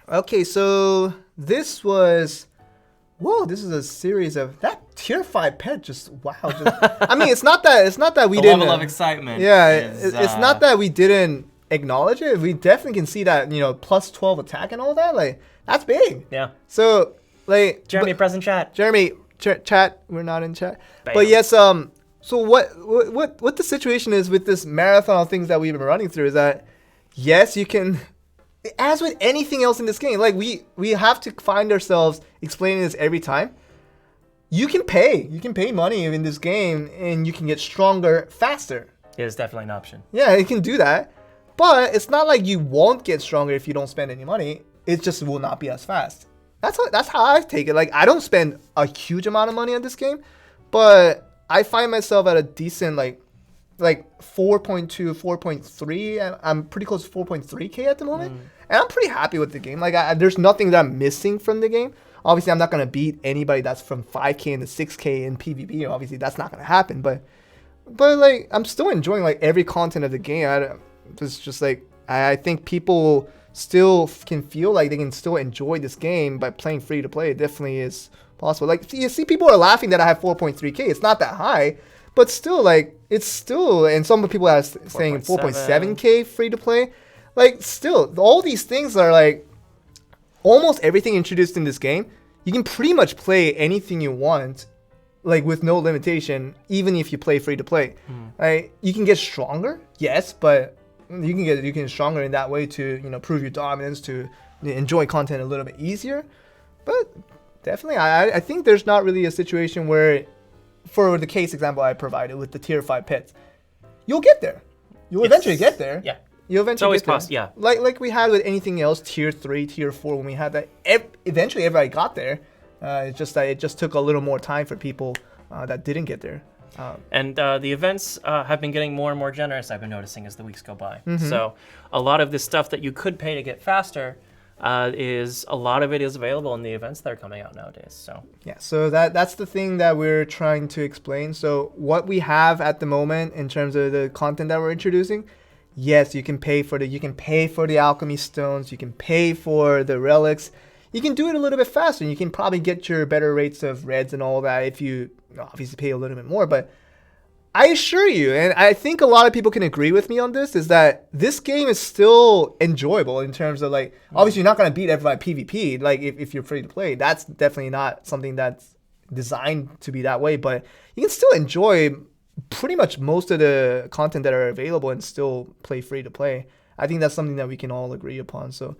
Okay, so this is a series of that tier 5 pet. I mean, it's not that we didn't. Level of excitement. Yeah, it's not that we didn't acknowledge it. We definitely can see that, plus 12 attack and all that. Like, that's big. Yeah. So, like, Jeremy, present chat. Jeremy, chat. We're not in chat. Bam. But yes, so what the situation is with this marathon of things that we've been running through is that, yes, you can. As with anything else in this game, like we have to find ourselves explaining this every time. You can pay money in this game, and you can get stronger faster. It is definitely an option. Yeah, you can do that, but it's not like you won't get stronger if you don't spend any money. It just will not be as fast. That's how I take it. Like, I don't spend a huge amount of money on this game, but I find myself at a decent like 4.2, 4.3. I'm pretty close to 4.3k at the moment, and I'm pretty happy with the game. Like, there's nothing that I'm missing from the game. Obviously, I'm not gonna beat anybody that's from 5k into 6k in PvP. Obviously, that's not gonna happen. But like, I'm still enjoying like every content of the game. It's just like I think people still can feel like they can still enjoy this game by playing free to play. It definitely is possible. Like, you see, people are laughing that I have 4.3k. It's not that high. But still, like, it's still, and some people are saying 4.7k free to play. Like, still, all these things are like, almost everything introduced in this game, you can pretty much play anything you want, like, with no limitation, even if you play free to play. Right? You can get stronger, yes, but you can get stronger in that way to, prove your dominance, to enjoy content a little bit easier. But definitely, I think there's not really a situation where, for the case example I provided with the tier 5 pets, you'll get there. You'll eventually get there. Yeah. You'll eventually it's always get there. possible, yeah. Like we had with anything else, tier 3, tier 4, when we had that, eventually everybody got there. It's just that it just took a little more time for people that didn't get there. And the events have been getting more and more generous, I've been noticing, as the weeks go by. So a lot of this stuff that you could pay to get faster, a lot of it is available in the events that are coming out nowadays. So yeah, so that's the thing that we're trying to explain. So what we have at the moment in terms of the content that we're introducing, yes, you can pay for the alchemy stones, you can pay for the relics. You can do it a little bit faster, and you can probably get your better rates of reds and all that if you obviously pay a little bit more. But I assure you, and I think a lot of people can agree with me on this, is that this game is still enjoyable in terms of, like, obviously you're not going to beat everybody PvP, like, if you're free to play. That's definitely not something that's designed to be that way, but you can still enjoy pretty much most of the content that are available and still play free to play. I think that's something that we can all agree upon. So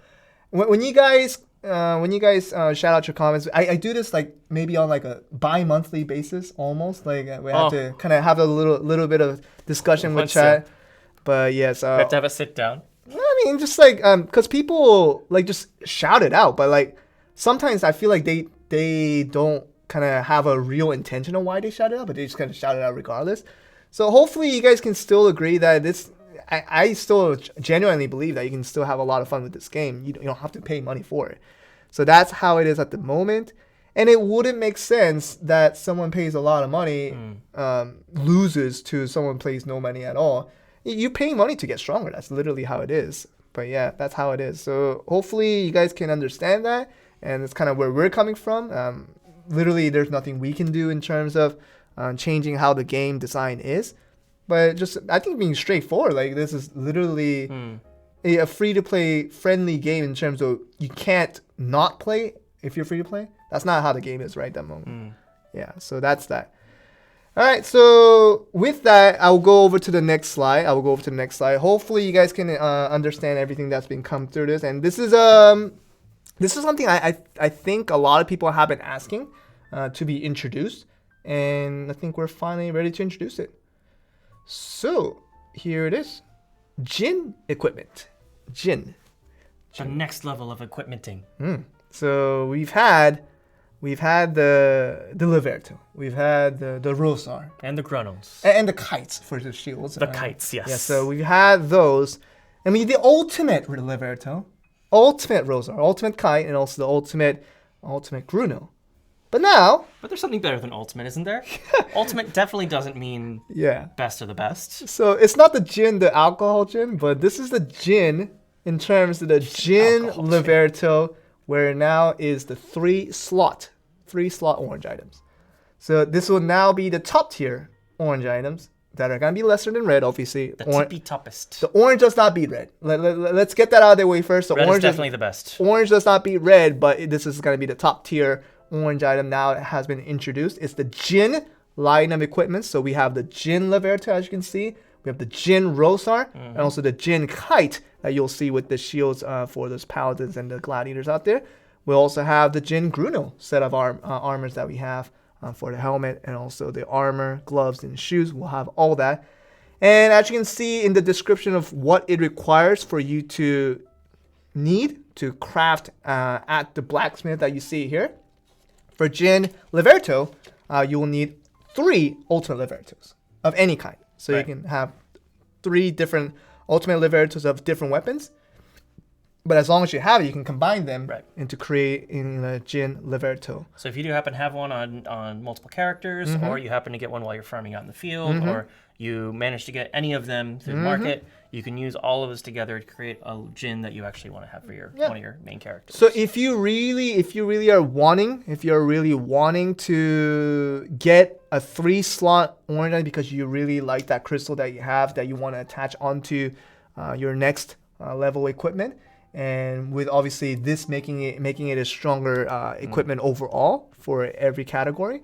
when you guys shout out your comments, I do this like maybe on like a bi-monthly basis almost. Like we have to kind of have a little bit of discussion with chat. But yes, we have to have a sit down. I mean, just like because people like just shout it out, but like sometimes I feel like they don't kind of have a real intention on why they shout it out, but they just kind of shout it out regardless. So hopefully you guys can still agree that this. I still genuinely believe that you can still have a lot of fun with this game. You don't have to pay money for it. So that's how it is at the moment. And it wouldn't make sense that someone pays a lot of money, loses to someone pays no money at all. You pay money to get stronger. That's literally how it is. But yeah, that's how it is. So hopefully you guys can understand that. And it's kind of where we're coming from. Literally, there's nothing we can do in terms of changing how the game design is. but just I think being straightforward. Like this is literally a free-to-play friendly game in terms of you can't not play if you're free to play. That's not how the game is right that moment. Yeah, so that's that. All right, so with that, I'll go over to the next slide. Hopefully, you guys can understand everything that's been come through this. And this is something I think a lot of people have been asking to be introduced, and I think we're finally ready to introduce it. So here it is, Jin equipment. Jin. The next level of equipmenting. So we've had the Liberto, we've had the Rosar, And the Grunons. and the kites for the shields. The kites, yes. Yeah, so we've had those. I mean, the ultimate Liberto, ultimate Rosar, ultimate kite, and also the ultimate Gruno. But now, But there's something better than Ultimate, isn't there? Ultimate definitely doesn't mean yeah. best of the best. So it's not the gin, the alcohol gin, but this is the gin in terms of the gin Alcohol gin. Liberto, where now is the three slot orange items. So this will now be the top tier orange items that are gonna be lesser than red, obviously. The tippy toppest. The orange does not beat red. Let's get that out of the way first. The Red is orange definitely the best. Orange does not beat red, but this is gonna be the top tier orange item now. It has been introduced. It's the Jin line of equipment. So we have the Jin Liberto, as you can see. We have the Jin Rosar, and also the Jin Kite that you'll see with the shields for those paladins and the gladiators out there. We also have the Jin Gruno set of armors that we have for the helmet, and also the armor, gloves, and shoes. We'll have all that. And as you can see in the description of what it requires for you to need to craft at the blacksmith that you see here. For Jin Liberto, you will need 3 ultimate Libertos of any kind. So you can have 3 different ultimate Libertos of different weapons. But as long as you have it, you can combine them into creating a Jin Liberto. So if you do happen to have one on multiple characters, or you happen to get one while you're farming out in the field, or you manage to get any of them through the market, you can use all of this together to create a Jin that you actually want to have for your one of your main characters. So if you're really wanting to get a 3-slot orange item because you really like that crystal that you have that you want to attach onto your next level equipment, and with obviously this making it a stronger equipment overall for every category,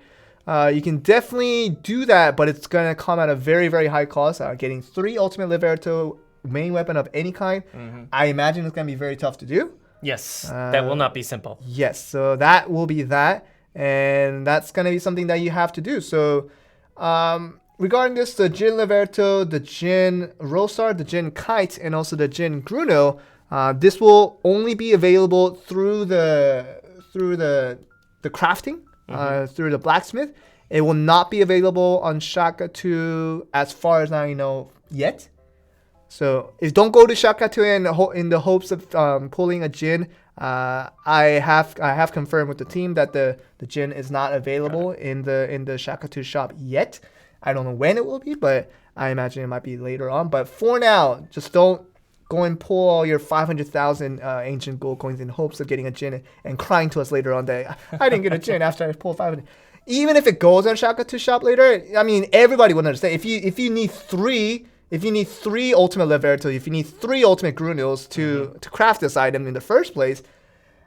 you can definitely do that, but it's gonna come at a very, very high cost. Getting 3 ultimate Liberto main weapon of any kind, I imagine it's gonna be very tough to do. Yes, that will not be simple. Yes, so that will be that, and that's gonna be something that you have to do. So regarding this, the Jin Liberto, the Jin Rosar, the Jin Kite, and also the Jin Gruno, this will only be available through the crafting, through the blacksmith. It will not be available on Shaka 2 as far as I know yet. So don't go to Shaka 2 in the hopes of pulling a Jin. I have confirmed with the team that the Jin is not available in the Shaka 2 shop yet. I don't know when it will be, but I imagine it might be later on. But for now, just don't go and pull all your 500,000 ancient gold coins in hopes of getting a Jin and crying to us later on that I didn't get a Jin after I pulled 500. Even if it goes on Shaka 2 shop later, I mean, everybody would understand. If you need 3 ultimate Liberto, if you need 3 ultimate Grunos to craft this item in the first place,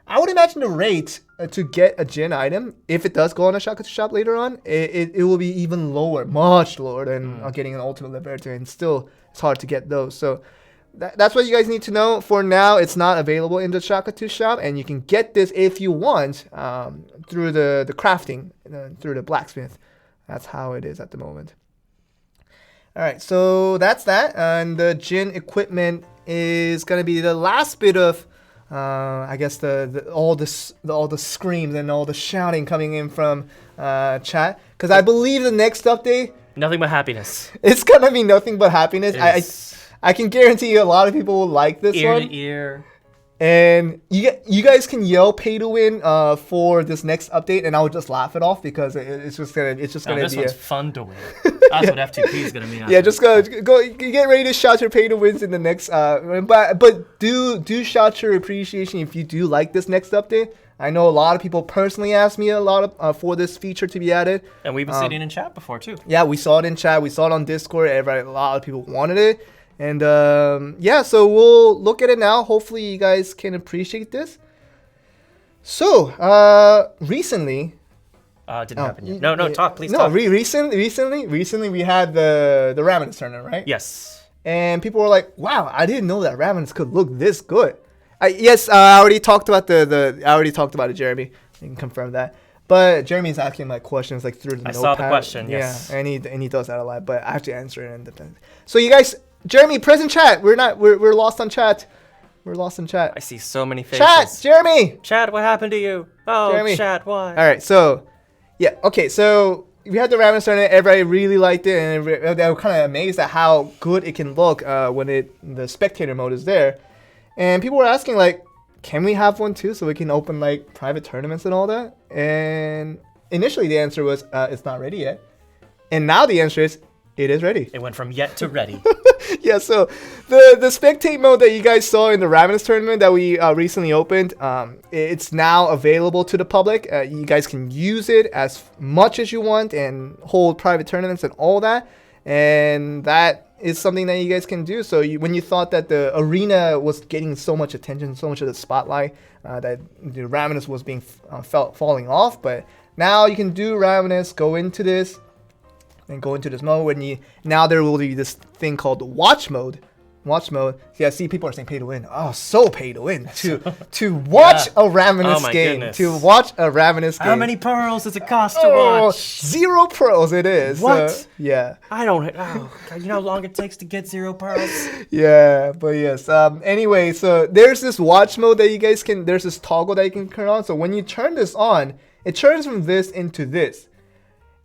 I would imagine the rate to get a Jin item, if it does go on a Shaka 2 shop later on, it will be even lower, much lower than getting an ultimate Liberto, and still it's hard to get those. So that's what you guys need to know. For now, it's not available in the Shaka 2 shop, and you can get this if you want through the crafting, through the blacksmith. That's how it is at the moment. All right, so that's that, and the Jin equipment is gonna be the last bit of, I guess all the screams and all the shouting coming in from chat, because I believe the next update, Nothing but happiness. it's gonna be nothing but happiness. I can guarantee you a lot of people will like this Ear one. to ear. And you guys can yell "pay to win" for this next update, and I'll just laugh it off because it's just gonna This be one's fun to win. That's what F2P is gonna mean. yeah. Just go get ready to shout your pay to wins in the next. But do shout your appreciation if you do like this next update. I know a lot of people personally asked me a lot of for this feature to be added. And we've been seeing it in chat before too. Yeah, we saw it in chat. We saw it on Discord. A lot of people wanted it. And yeah, so we'll look at it now. Hopefully you guys can appreciate this. So, recently... Didn't happen yet. No, talk, please no, talk. Recently we had the Ravenous tournament, right? Yes. And people were like, wow, I didn't know that Ravenous could look this good. I already talked about I already talked about it, Jeremy. You can confirm that. But Jeremy's asking like questions like through the notepad. I saw the question, yes. Yeah, and he does that a lot, but I have to answer it in the So you guys, Jeremy, present chat. We're lost on chat. We're lost in chat. I see so many faces. Chat, Jeremy. Chat, what happened to you? Oh, Jeremy. chat, why? All right, so yeah, okay, so we had the Ravenous tournament. Everybody really liked it, and they were kind of amazed at how good it can look when the spectator mode is there. And people were asking like, can we have one too, so we can open like private tournaments and all that? And initially the answer was it's not ready yet, and now the answer is it is ready. It went from yet to ready. Yeah, so the spectate mode that you guys saw in the Ravenous tournament that we recently opened, it's now available to the public. You guys can use it as much as you want and hold private tournaments and all that. And that is something that you guys can do. So when you thought that the arena was getting so much attention, so much of the spotlight, that the Ravenous was being falling off, but now you can do Ravenous, go into this, and go into this mode. Now there will be this thing called watch mode. Watch mode. See, I see people are saying pay to win. Oh, so pay to win to watch a Ravenous game. Goodness. To watch a Ravenous game. How many pearls does it cost to watch? 0 pearls it is. What? Yeah. I don't. Oh, God, you know how long it takes to get 0 pearls? Yeah, but yes. Anyway, so there's this watch mode that you guys can. There's this toggle that you can turn on. So when you turn this on, it turns from this into this.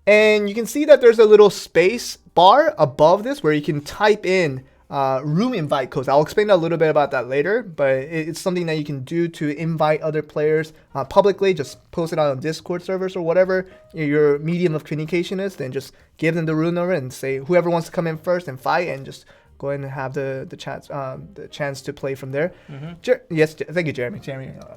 And you can see that there's a little space bar above this where you can type in room invite codes. I'll explain a little bit about that later, but it's something that you can do to invite other players publicly. Just post it on Discord servers or whatever your medium of communication is. Then just give them the room number and say whoever wants to come in first and fight, and just go ahead and have the chance to play from there. Mm-hmm. Yes, thank you, Jeremy.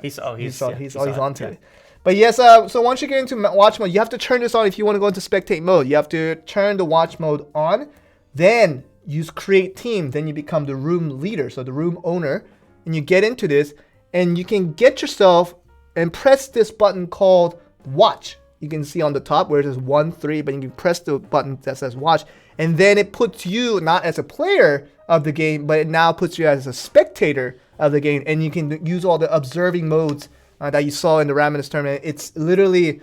He's on to it. But yes, so once you get into watch mode, you have to turn this on if you want to go into spectate mode. You have to turn the watch mode on, then use create team, then you become the room leader, so the room owner, and you get into this, and you can get yourself and press this button called watch. You can see on the top where it says 1-3, but you can press the button that says watch, and then it puts you not as a player of the game, but it now puts you as a spectator of the game, and you can use all the observing modes that you saw in the Ravenous tournament. It's literally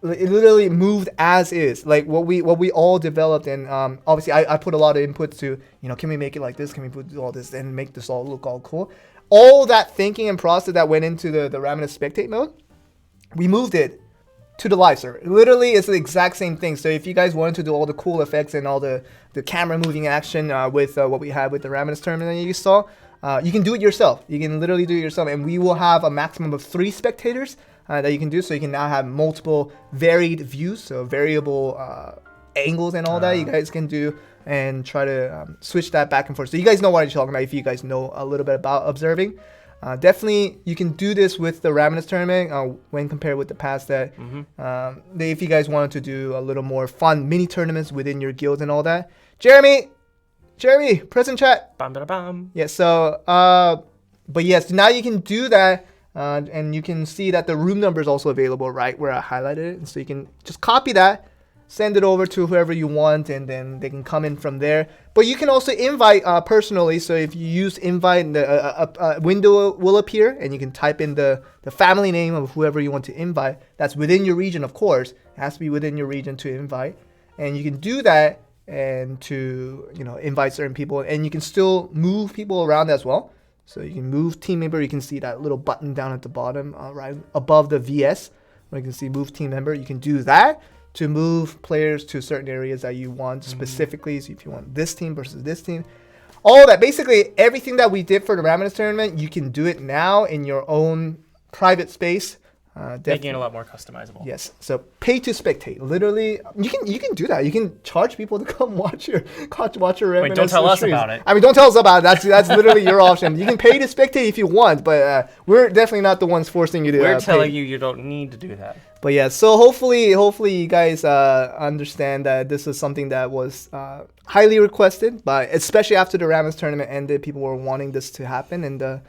moved as is, like what we all developed. And obviously I put a lot of input to, can we make it like this? Can we put all this and make this all look all cool? All that thinking and process that went into the Ravenous spectate mode, we moved it to the live server. Literally, it's the exact same thing. So if you guys wanted to do all the cool effects and all the camera moving action with what we had with the Ravenous tournament that you saw, you can do it yourself. You can literally do it yourself, and we will have a maximum of 3 spectators that you can do. So you can now have multiple varied views, so variable angles and all that you guys can do, and try to switch that back and forth. So you guys know what I'm talking about if you guys know a little bit about observing. Definitely, you can do this with the Ravenous tournament when compared with the past. If you guys wanted to do a little more fun mini tournaments within your guild and all that. Jeremy, present chat. Bam, bam, bam. Yeah, so, but yes, now you can do that, and you can see that the room number is also available right where I highlighted it. And so you can just copy that, send it over to whoever you want, and then they can come in from there. But you can also invite personally. So if you use invite, a window will appear, and you can type in the family name of whoever you want to invite. That's within your region, of course. It has to be within your region to invite. And you can do that and to invite certain people, and you can still move people around as well. So you can move team member. You can see that little button down at the bottom right above the VS where you can see move team member. You can do that to move players to certain areas that you want specifically. So if you want this team versus this team, all that. Basically, everything that we did for the Raminus tournament, you can do it now in your own private space. Making it a lot more customizable. Yes. So pay to spectate. Literally, you can do that. You can charge people to come watch your Raminus. Wait, don't tell us about it. I mean, don't tell us about it. That's literally your option. You can pay to spectate if you want, but we're definitely not the ones forcing you to. We're telling pay. you don't need to do that. But yeah, so hopefully you guys understand that this is something that was highly requested, but especially after the Raminus tournament ended, people were wanting this to happen, and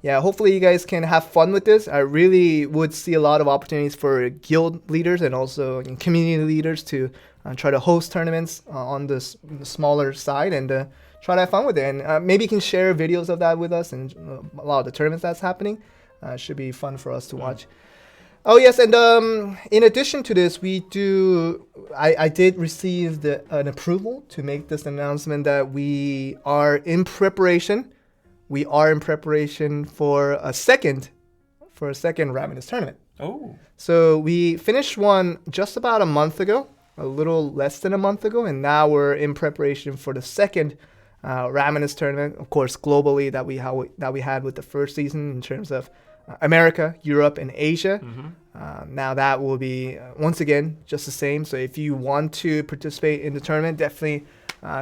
yeah, hopefully you guys can have fun with this. I really would see a lot of opportunities for guild leaders and also community leaders to try to host tournaments on the smaller side and try to have fun with it. And maybe you can share videos of that with us and a lot of the tournaments that's happening. Should be fun for us to watch. Oh yes, and in addition to this, I did receive an approval to make this announcement that we are in preparation. We are in preparation for a second Raminus tournament. Oh. So we finished one just about a month ago, a little less than a month ago, and now we're in preparation for the second Raminus tournament. Of course, globally that we had with the first season in terms of America, Europe, and Asia. Mm-hmm. Now that will be once again just the same. So if you want to participate in the tournament, definitely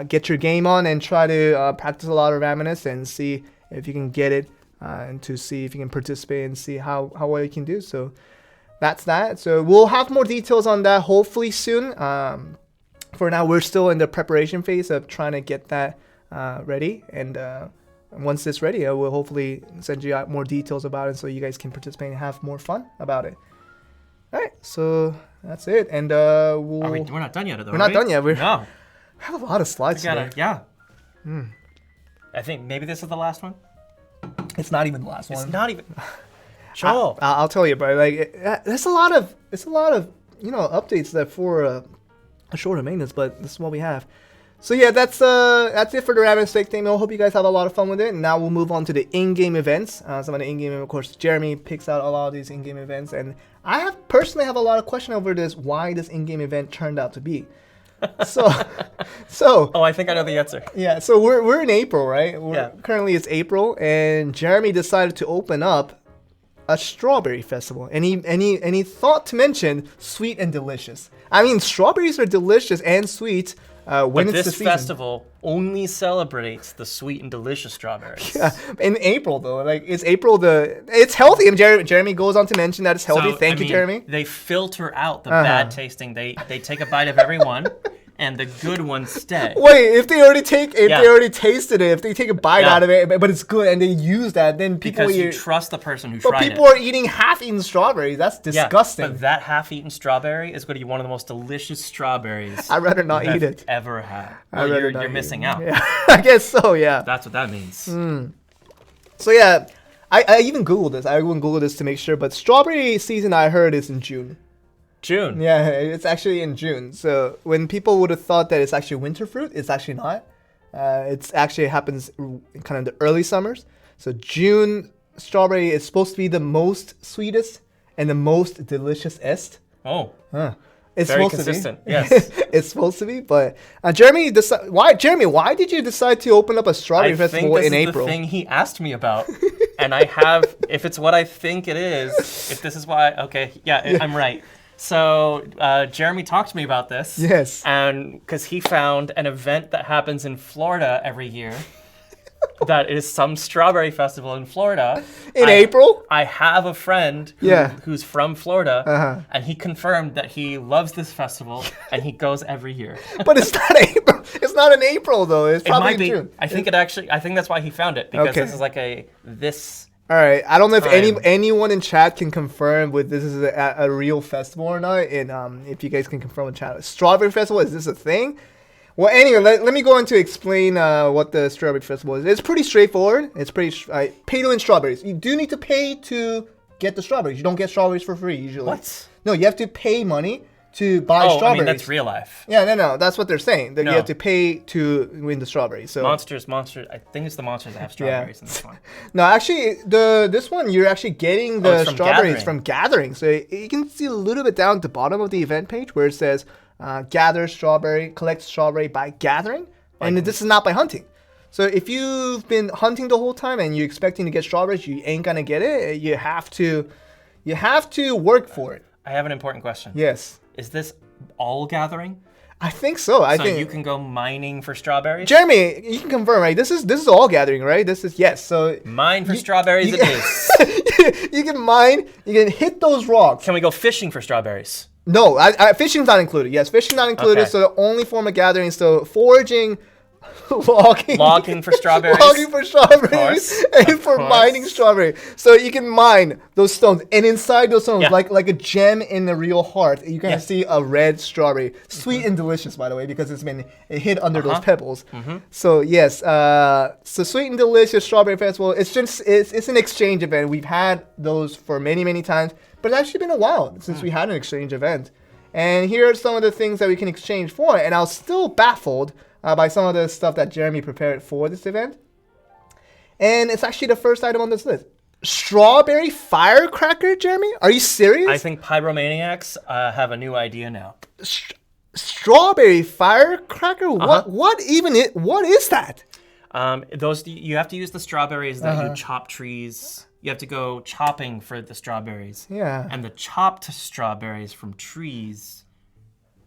get your game on and try to practice a lot of Raminus and see if you can get it and to see if you can participate and see how well you can do. So that's that. So we'll have more details on that hopefully soon. For now, we're still in the preparation phase of trying to get that ready. And once it's ready, I will hopefully send you out more details about it so you guys can participate and have more fun about it. All right, so that's it. And we're not done yet, though. We're not done yet. No. I have a lot of slides today. Yeah. I think maybe this is the last one. It's not even the last one. It's not even. Joel. I'll tell you, bro. Like, there's a lot of updates that for a shorter maintenance, but this is what we have. So yeah, that's it for the Raminus Fake thing. I hope you guys have a lot of fun with it. And now we'll move on to the in-game events. Some of the in-game, of course, Jeremy picks out a lot of these in-game events, and I personally have a lot of question over this. Why this in-game event turned out to be. So. Oh, I think I know the answer. Yeah. So we're in April, right? Yeah. Currently it's April, and Jeremy decided to open up a strawberry festival, and he thought to mention sweet and delicious. I mean, strawberries are delicious and sweet. When it's the season. This festival only celebrates the sweet and delicious strawberries. Yeah, in April though, like it's April. It's healthy, and Jeremy goes on to mention that it's healthy. Thank you, Jeremy. They filter out the bad tasting. They take a bite of every one, and the good ones stay. Wait, if they already tasted it, if they take a bite out of it, but it's good, and they use that, then people because you trust the person who tried it. But people are eating half-eaten strawberries. That's disgusting. Yeah, but that half-eaten strawberry is going to be one of the most delicious strawberries I'd rather not eat it. Ever had. Well, you're missing out. Yeah. I guess so. Yeah. That's what that means. So yeah, I even Googled this. I even Googled this to make sure. But strawberry season, I heard, is in June. June. Yeah, it's actually in June. So when people would have thought that it's actually winter fruit, it's actually not. It's actually happens in kind of the early summers. So June strawberry is supposed to be the most sweetest and the most delicious-est. Oh. It's very supposed consistent. To be. Yes. It's supposed to be, but Jeremy, why did you decide to open up a strawberry festival in April? I think this is the thing he asked me about, and I have. If it's what I think it is, if this is why, okay, yeah. I'm right. So Jeremy talked to me about this. Yes. And because he found an event that happens in Florida every year. That is some strawberry festival in Florida. In April? I have a friend who's from Florida, and he confirmed that he loves this festival, and he goes every year. But it's not April. It's not in April, though. It's probably in June. I think that's why he found it, because this is like All right. I don't know if anyone in chat can confirm if this is a real festival or not, and if you guys can confirm in chat. Strawberry festival, is this a thing? Well, anyway, let me go on to explain what the strawberry festival is. It's pretty straightforward. It's pretty pay to win strawberries. You do need to pay to get the strawberries. You don't get strawberries for free usually. What? No, you have to pay money to buy strawberries. I mean, that's real life. Yeah, no, that's what they're saying. That you have to pay to win the strawberries. So monsters. I think it's the monsters that have strawberries in this one. No, actually, this one you're actually getting the strawberries from gathering. So you can see a little bit down at the bottom of the event page where it says. Collect strawberry by gathering, and this is not by hunting. So if you've been hunting the whole time and you're expecting to get strawberries, you ain't gonna get it. You have to work for it. I have an important question. Yes. Is this all gathering? I think so. I So think you can go mining for strawberries? Jeremy, you can confirm, right? This is all gathering, right? This is yes. So Mine for strawberries it is. you can mine. You can hit those rocks. Can we go fishing for strawberries? No, fishing's not included. Yes, fishing not included. Okay. So the only form of gathering is so foraging, Logging for strawberries. logging for strawberries, course, and of for course. mining strawberry. So you can mine those stones, and inside those stones, Yeah. like a gem in the real heart, you're gonna Yeah. see a red strawberry, sweet and delicious, by the way, because it's been hid under those pebbles. So yes, so sweet and delicious strawberry festival. It's just it's an exchange event. We've had those for many times, but it's actually been a while since we had an exchange event. And here are some of the things that we can exchange for. And I was still baffled by some of the stuff that Jeremy prepared for this event. And it's actually the first item on this list. Strawberry firecracker, Jeremy? Are you serious? I think pyromaniacs have a new idea now. Strawberry firecracker? What is that? Those you have to use the strawberries that you chop trees. You have to go chopping for the strawberries. Yeah. And the chopped strawberries from trees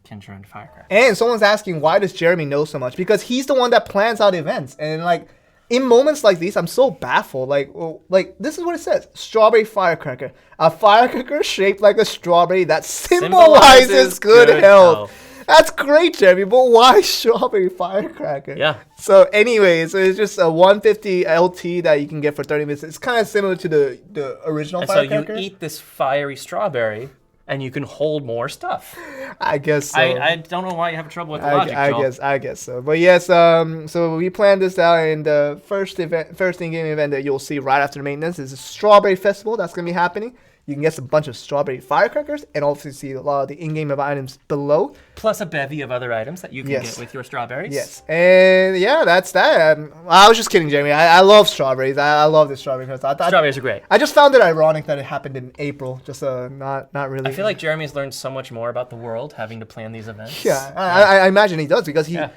can turn to firecrackers. And someone's asking, why does Jeremy know so much? Because he's the one that plans out events. And like, in moments like these, I'm so baffled. Like this is what it says: strawberry firecracker, a firecracker shaped like a strawberry that symbolizes good health. That's great, Jeremy. But why strawberry firecracker? Yeah. So anyways, it's just a 150 LT that you can get for 30 minutes. It's kind of similar to the original And so firecracker. you eat this fiery strawberry, and you can hold more stuff. I guess so. I don't know why you have trouble with the logic, Joel. I guess so. But yes, so we planned this out, and the first in-game event that you'll see right after the maintenance is a Strawberry Festival. That's gonna be happening. You can get a bunch of strawberry firecrackers, and also see a lot of the in-game items below. Plus a bevy of other items that you can Yes. get with your strawberries. Yes, and yeah, that's that. I was just kidding, Jeremy. I love strawberries. I love the strawberry because Strawberries are great. I just found it ironic that it happened in April. Just not really. I feel like Jeremy's learned so much more about the world having to plan these events. Yeah, I imagine he does because he Yeah.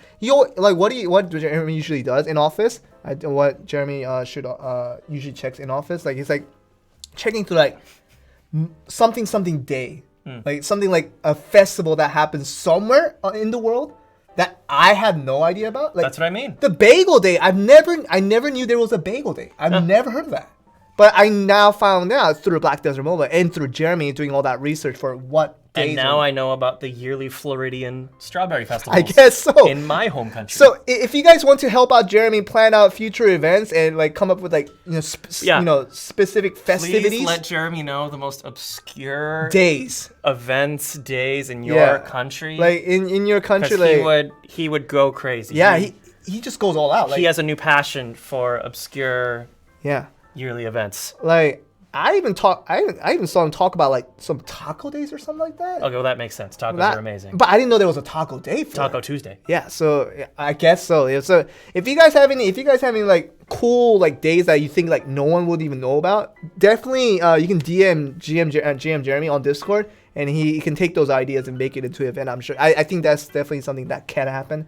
like what Jeremy usually does in office. What Jeremy should usually checks in office. Like he's like checking through like something day, like something like a festival that happens somewhere in the world that I had no idea about. Like That's what I mean. the Bagel Day. I never knew there was a Bagel Day. I've never heard of that. But I now found out through Black Desert Mobile and through Jeremy doing all that research for what days. And now I know about the yearly Floridian strawberry festivals. I guess so. In my home country. So if you guys want to help out Jeremy plan out future events and like come up with like specific festivities, Please let Jeremy know the most obscure days, days in your country. like in your country, Because like he would go crazy. yeah, he just goes all out. Like, he has a new passion for obscure yeah, yearly events. like I even saw him talk about like some taco days or something like that. Okay, well that makes sense. Tacos are amazing. But I didn't know there was a taco day for Taco it. Tuesday. Yeah, so I guess so. Yeah, so if you guys have any like cool like days that you think like no one would even know about, definitely you can DM GM Jeremy on Discord, and he can take those ideas and make it into an event. I'm sure. I think that's definitely something that can happen.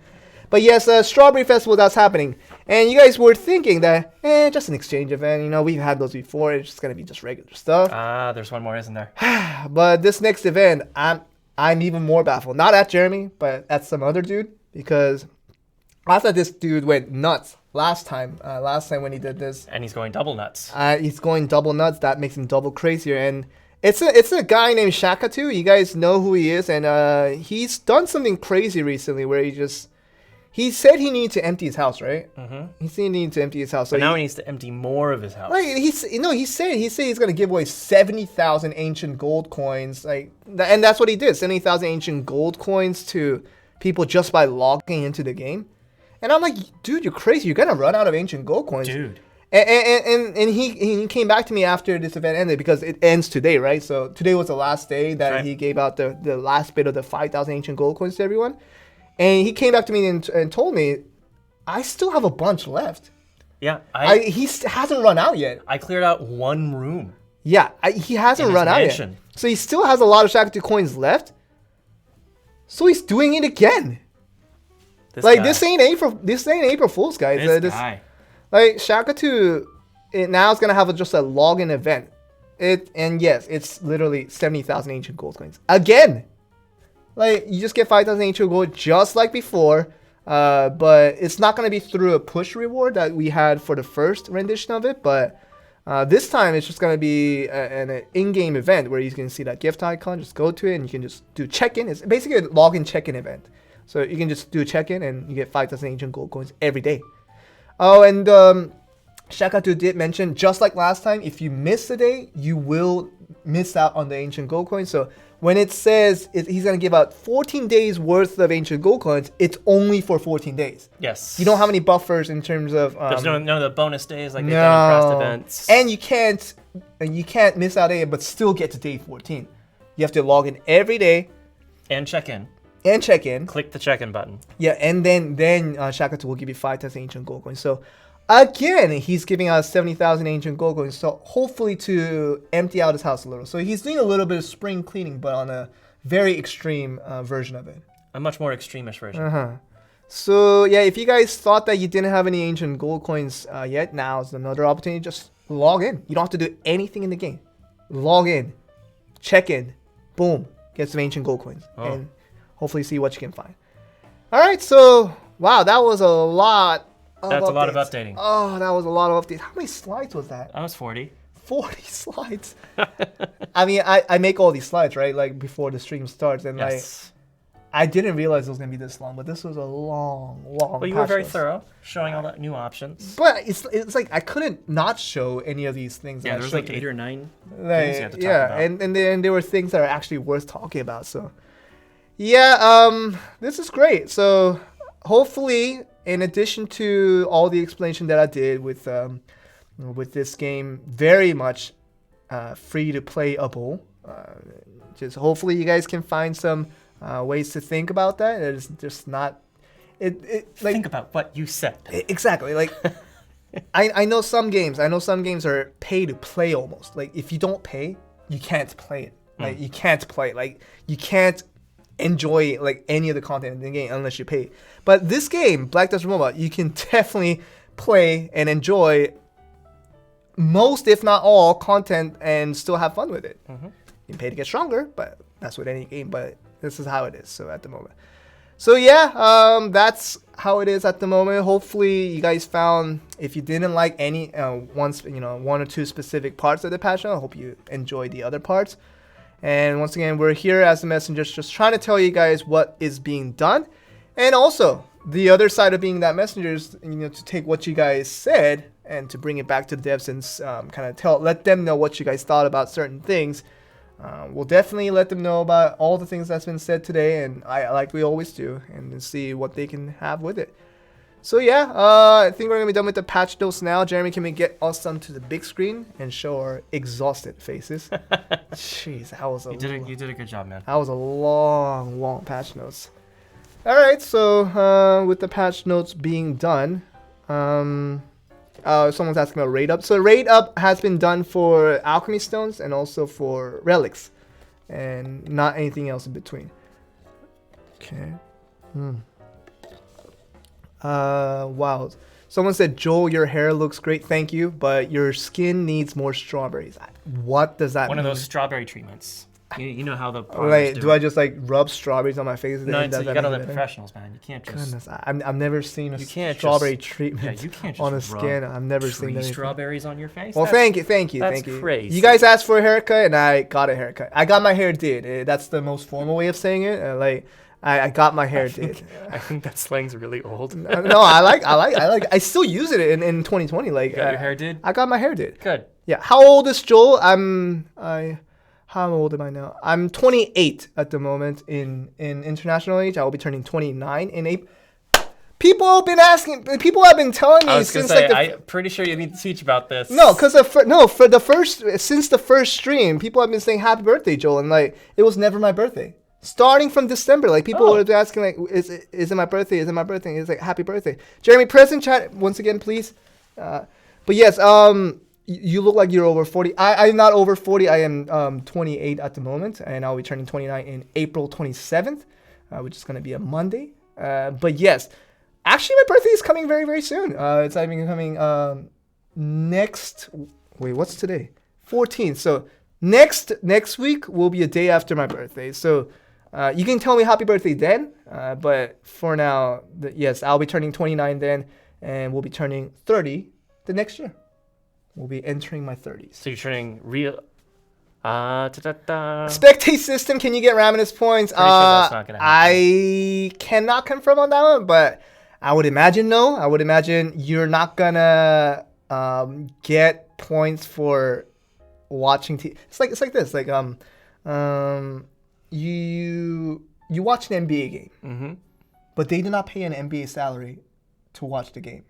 But yes, Strawberry Festival, that's happening. And you guys were thinking that, just an exchange event. You know, we've had those before. It's just gonna be just regular stuff. There's one more, isn't there? But this next event, I'm even more baffled. Not at Jeremy, but at some other dude, because I thought this dude went nuts last time when he did this. And he's going double nuts. He's going double nuts. That makes him double crazier. And it's a guy named Shakatu. You guys know who he is, and he's done something crazy recently where he said he needed to empty his house, right? Mm-hmm. He said he needed to empty his house. So But now he needs to empty more of his house. like he said he's gonna give away 70,000 ancient gold coins, and that's what he did. 70,000 ancient gold coins to people just by logging into the game. And I'm like, dude, you're crazy. You're gonna run out of ancient gold coins, Dude. And he came back to me after this event ended, because it ends today, right? So today was the last day that Right. he gave out the last bit of the 5,000 ancient gold coins to everyone. And he came back to me and told me, I still have a bunch left. Yeah, He hasn't run out yet. I cleared out one room. Yeah, he hasn't In his run out mansion. yet. So he still has a lot of Shakatu coins left. So he's doing it again. Like guy. this ain't April Fool's, guys. This guy. Like Shaka 2, it now is gonna have just a login event. And yes, it's literally 70,000 ancient gold coins again. Like you just get 5,000 ancient gold just like before, but it's not gonna be through a push reward that we had for the first rendition of it. But this time it's just gonna be an in-game event where you can see that gift icon. Just go to it and you can just do check-in. It's basically a login check-in event. So you can just do a check-in and you get 5,000 ancient gold coins every day. Oh, and Shakatu did mention, just like last time, if you miss a day, you will miss out on the ancient gold coins. So when it says he's going to give out 14 days worth of ancient gold coins, it's only for 14 days. Yes. You don't have any buffers in terms of... There's none of the bonus days like they've done in past events. And you can't miss out a but still get to day 14. You have to log in every day. And check in. And check in. Click the check-in button. Yeah, and then Shakatu will give you 5,000 ancient gold coins. So again, he's giving out 70,000 ancient gold coins. So hopefully to empty out his house a little. So he's doing a little bit of spring cleaning, but on a very extreme version of it. A much more extreme-ish version. So yeah, if you guys thought that you didn't have any ancient gold coins yet, now is another opportunity. Just log in. You don't have to do anything in the game. Log in, check in, boom, get some ancient gold coins, and hopefully see what you can find. All right, so wow, that was a lot. That's a lot of updating. Oh, that was a lot of updates. How many slides was that? That was 40. 40 slides. I mean, I make all these slides, right? Like before the stream starts, and Yes. I didn't realize it was gonna be this long, but this was a long. But you were very patch notes. thorough, showing all the new options. But it's like I couldn't not show any of these things. Yeah, that I there was showed like you. 8 or 9 Like, things you had to talk yeah, about. and then there were things that are actually worth talking about. So, yeah, this is great. So, hopefully, in addition to all the explanation that I did with this game, very much free to playable. Just hopefully, you guys can find some ways to think about that. It's just not. It like Think about what you said. exactly like. I know some games. Are pay to play almost. Like if you don't pay, you can't play it. Like you can't play it. Like you can't enjoy like any of the content in the game unless you pay. But this game, Black Desert Mobile, you can definitely play and enjoy most, if not all, content and still have fun with it. You can pay to get stronger, but that's with any game. But this is how it is. So at the moment. So yeah, that's how it is at the moment. Hopefully you guys found, if you didn't like any one or two specific parts of the patch note, I hope you enjoy the other parts. And once again, we're here as the messengers, just trying to tell you guys what is being done, and also the other side of being that messenger is, to take what you guys said and to bring it back to the devs and kind of let them know what you guys thought about certain things. We'll definitely let them know about all the things that's been said today, and like we always do, and see what they can have with it. So yeah, I think we're gonna be done with the patch notes now. Jeremy, can we get us onto the big screen and show our exhausted faces? Jeez, that was You did a good job, man. that was a long patch notes. All right, so with the patch notes being done, someone's asking about raid up. So raid up has been done for alchemy stones and also for relics, and not anything else in between. Okay. Wow. Someone said, Joel, your hair looks great, thank you, but your skin needs more strawberries. What does that mean? One of those strawberry treatments. You know how the Like, do do I just like rub strawberries on my face? No, and you does that gotta make let it better? professionals, man. You can't just. Goodness, I've never seen a You can't strawberry just- treatment Yeah, you can't just on a rub skin. I've never seen Three anything. strawberries on your face. Well, That's- thank you. that's crazy. You guys asked for a haircut, and I got a haircut. I got my hair did. That's the most formal way of saying it. I got my hair did. I think that slang's really old. No, I like. I still use it in 2020. Like, You got your hair did? I got my hair did. Good. Yeah. How old is Joel? How old am I now? I'm 28 at the moment in international age. I will be turning 29 in April. People have been asking. People have been telling me I was gonna since say, like I'm pretty sure you need to teach about this. No, because since the first stream, people have been saying happy birthday, Joel, and like it was never my birthday. Starting from December, like people were asking, like, is it my birthday? Is it my birthday? It's like happy birthday, Jeremy. Present chat once again, please. But yes, you look like you're over 40. I'm not over 40. I am 28 at the moment, and I'll be turning 29 in April 27th, which is gonna be a Monday. But yes. Actually, my birthday is coming very, very soon. It's even coming next. Wait, what's today? 14th. So next week will be a day after my birthday. So you can tell me happy birthday then. But for now, yes, I'll be turning 29 then, and we'll be turning 30 the next year. We'll be entering my 30s. So you're turning real. Spectate system. Can you get Raminus points? Pretty sure that's not gonna happen. I cannot confirm on that one, but I would imagine no. I would imagine you're not gonna get points for watching TV. It's like this. Like you watch an NBA game, but they do not pay an NBA salary to watch the game.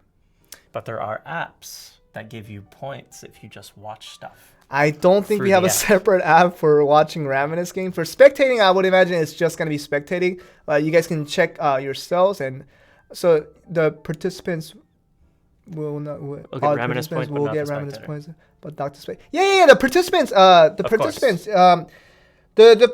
But there are apps that give you points if you just watch stuff. I don't think we have a app. separate app for watching Raminus game. For spectating, I would imagine it's just going to be spectating. You guys can check yourselves, and so the participants will not. We'll get Raminus points, but will not get the Raminus spectator. points, but not the spectator. Yeah. The participants. The Of participants. The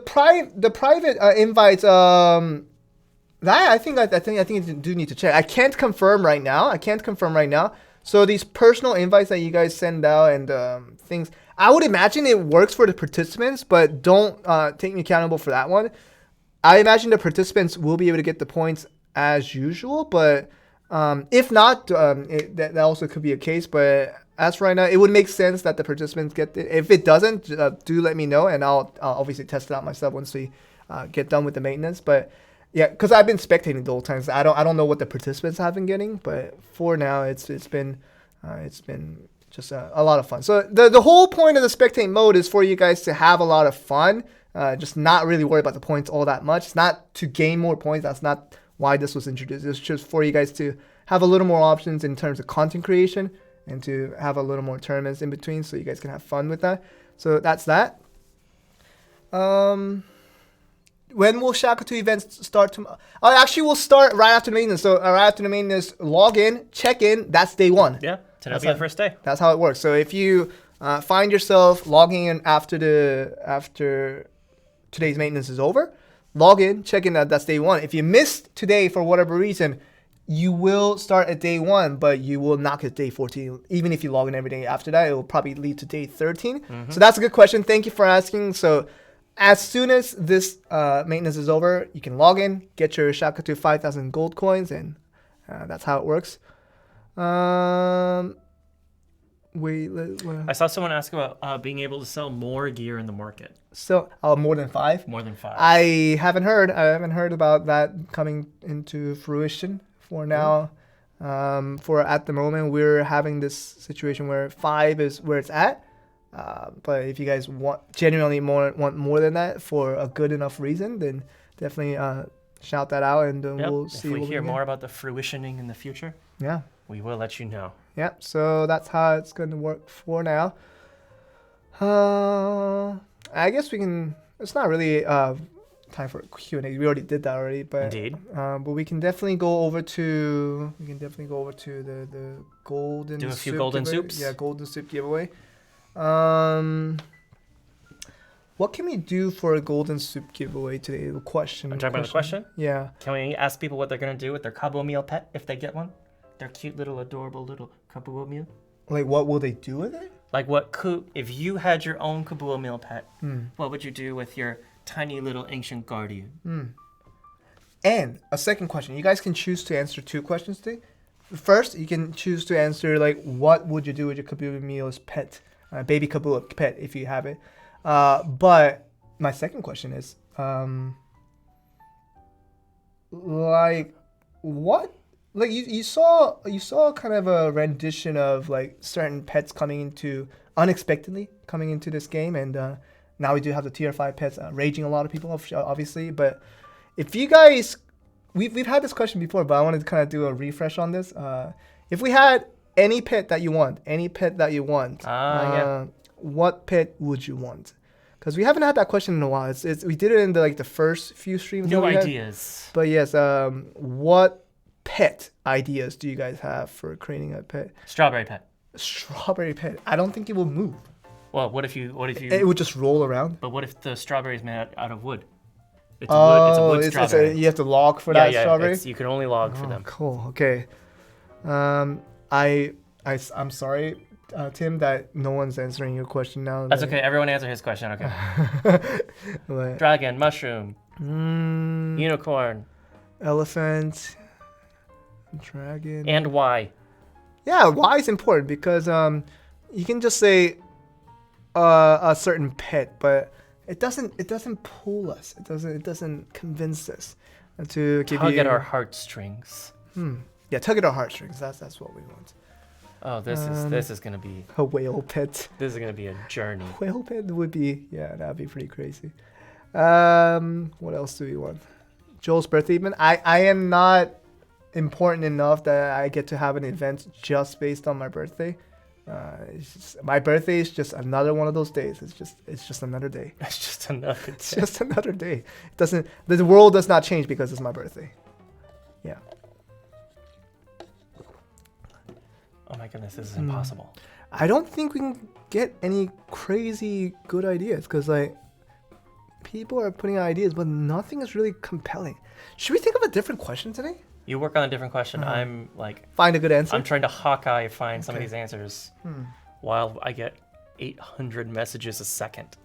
private invites. That I think you do need to check. I can't confirm right now. So these personal invites that you guys send out and things, I would imagine it works for the participants, but don't take me accountable for that one. I imagine the participants will be able to get the points as usual, but if not, that also could be a case. But as right now, it would make sense that the participants get it. If it doesn't, do let me know, and I'll obviously test it out myself once we get done with the maintenance. But yeah, because I've been spectating the whole time, so I don't know what the participants have been getting, but for now it's been just a lot of fun. So the whole point of the spectate mode is for you guys to have a lot of fun, just not really worry about the points all that much. It's not to gain more points. That's not why this was introduced. It's just for you guys to have a little more options in terms of content creation and to have a little more tournaments in between, so you guys can have fun with that. So that's that. When will Shakutu events start tomorrow? Actually, we'll start right after the maintenance. So right after the maintenance, log in, check in. That's day one. Yeah, today'll be the first day. That's how it works. So if you find yourself logging in after today's maintenance is over, log in, check in. That's day one. If you missed today for whatever reason, you will start at day one, but you will not get day 14. Even if you log in every day after that, it will probably lead to day 13. So that's a good question. Thank you for asking. So as soon as this maintenance is over, you can log in, get your Shakutu 5,000 gold coins, and that's how it works. I saw someone ask about being able to sell more gear in the market. So more than 5? More than 5. I haven't heard about that coming into fruition for now. For at the moment, we're having this situation where 5 is where it's at. But if you guys genuinely want more than that for a good enough reason, then definitely shout that out, and we'll see. If we hear more about the fruitioning in the future, we will let you know. Yep. So that's how it's going to work for now. I guess we can. It's not really time for Q&A. We already did that already, but Indeed. But we can definitely go over to the golden. Do a few soup golden giveaway. soups. Yeah, golden soup giveaway. What can we do for a golden soup giveaway today? The question. I'm talking about the question? Yeah. Can we ask people what they're going to do with their kabuo meal pet if they get one? Their cute little adorable little kabuo meal? Like, what will they do with it? Like, if you had your own kabuo meal pet, what would you do with your tiny little ancient guardian? And a second question. You guys can choose to answer 2 questions today. First, you can choose to answer, like, what would you do with your kabuo meal's pet? Baby kabuo pet, if you have it. But my second question is, like, what? Like, you saw kind of a rendition of, like, certain pets unexpectedly coming into this game, and now we do have the tier 5 pets raging a lot of people, obviously. But if you guys, we've had this question before, but I wanted to kind of do a refresh on this. If we had any pet that you want, what pet would you want? Because we haven't had that question in a while. We did it in the first few streams. No ideas. But yes, what pet ideas do you guys have for creating a pet? Strawberry pet. Strawberry pet. I don't think it will move. Well, what if you? It would just roll around. But what if the strawberry is made out of wood? It's a wood it's strawberry. you have to log for yeah, that yeah. strawberry. You can only log for Oh, them. cool. Okay. I'm sorry, Tim, that no one's answering your question now. That's okay. Everyone answer his question. Okay. But, Dragon, mushroom, unicorn, elephant, dragon. and why? Yeah, why is important because you can just say a certain pet, but it doesn't pull us. It doesn't convince us to give Tug you at our heartstrings. Yeah, tug at our heartstrings. That's what we want. Oh, this is gonna be A whale pet. this is gonna be a journey. Whale pet would be that'd be pretty crazy. What else do we want? Joel's birthday event. I am not important enough that I get to have an event just based on my birthday. My birthday is just another one of those days. It's just another day. It's just another. It's just another day. It doesn't. The world does not change because it's my birthday. Yeah. Oh my goodness, this is impossible. I don't think we can get any crazy good ideas because like people are putting out ideas, but nothing is really compelling. Should we think of a different question today? You work on a different question. I'm like, Find a good answer. I'm trying to Hawkeye find some of Okay. these answers while I get 800 messages a second.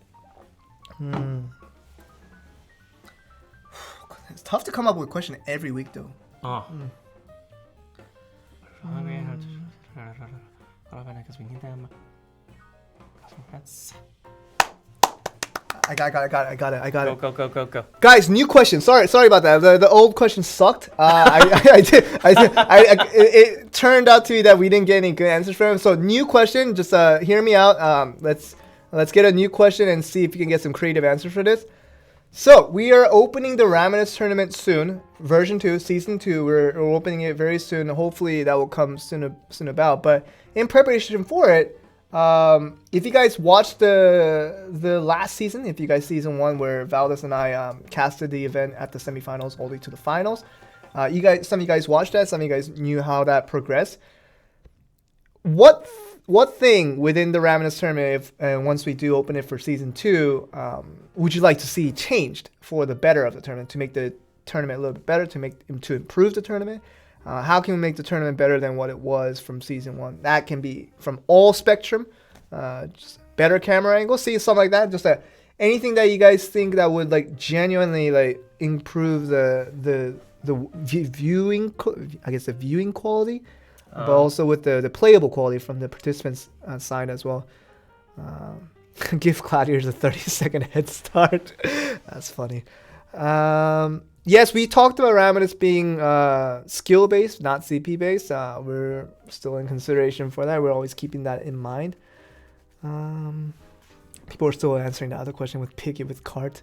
It's tough to come up with a question every week though. Oh. Because we need them. That's I got it. go. Guys, new question. Sorry about that. The old question sucked. It turned out to be that we didn't get any good answers from him. So new question. Just hear me out. Let's get a new question and see if you can get some creative answers for this. So we are opening the Raminus tournament soon. Version 2, Season 2. We're opening it very soon. Hopefully that will come soon about. But in preparation for it, if you guys watched the last season, if you guys season 1 where Valdez and I casted the event at the semifinals all the way to the finals, some of you guys watched that. Some of you guys knew how that progressed. What thing within the Raminus tournament, once we do open it for season 2, would you like to see changed for the better of the tournament, to make the tournament a little bit better, to improve the tournament? How can we make the tournament better than what it was from season 1? That can be from all spectrum, just better camera angle, see something like that. Just anything that you guys think that would like genuinely like improve the viewing, I guess the viewing quality. But also with the playable quality from the participants' side as well. Give Gladiators a 30-second head start. That's funny. Yes, we talked about Raminus being skill-based, not CP-based. We're still in consideration for that. We're always keeping that in mind. People are still answering the other question with picky with cart.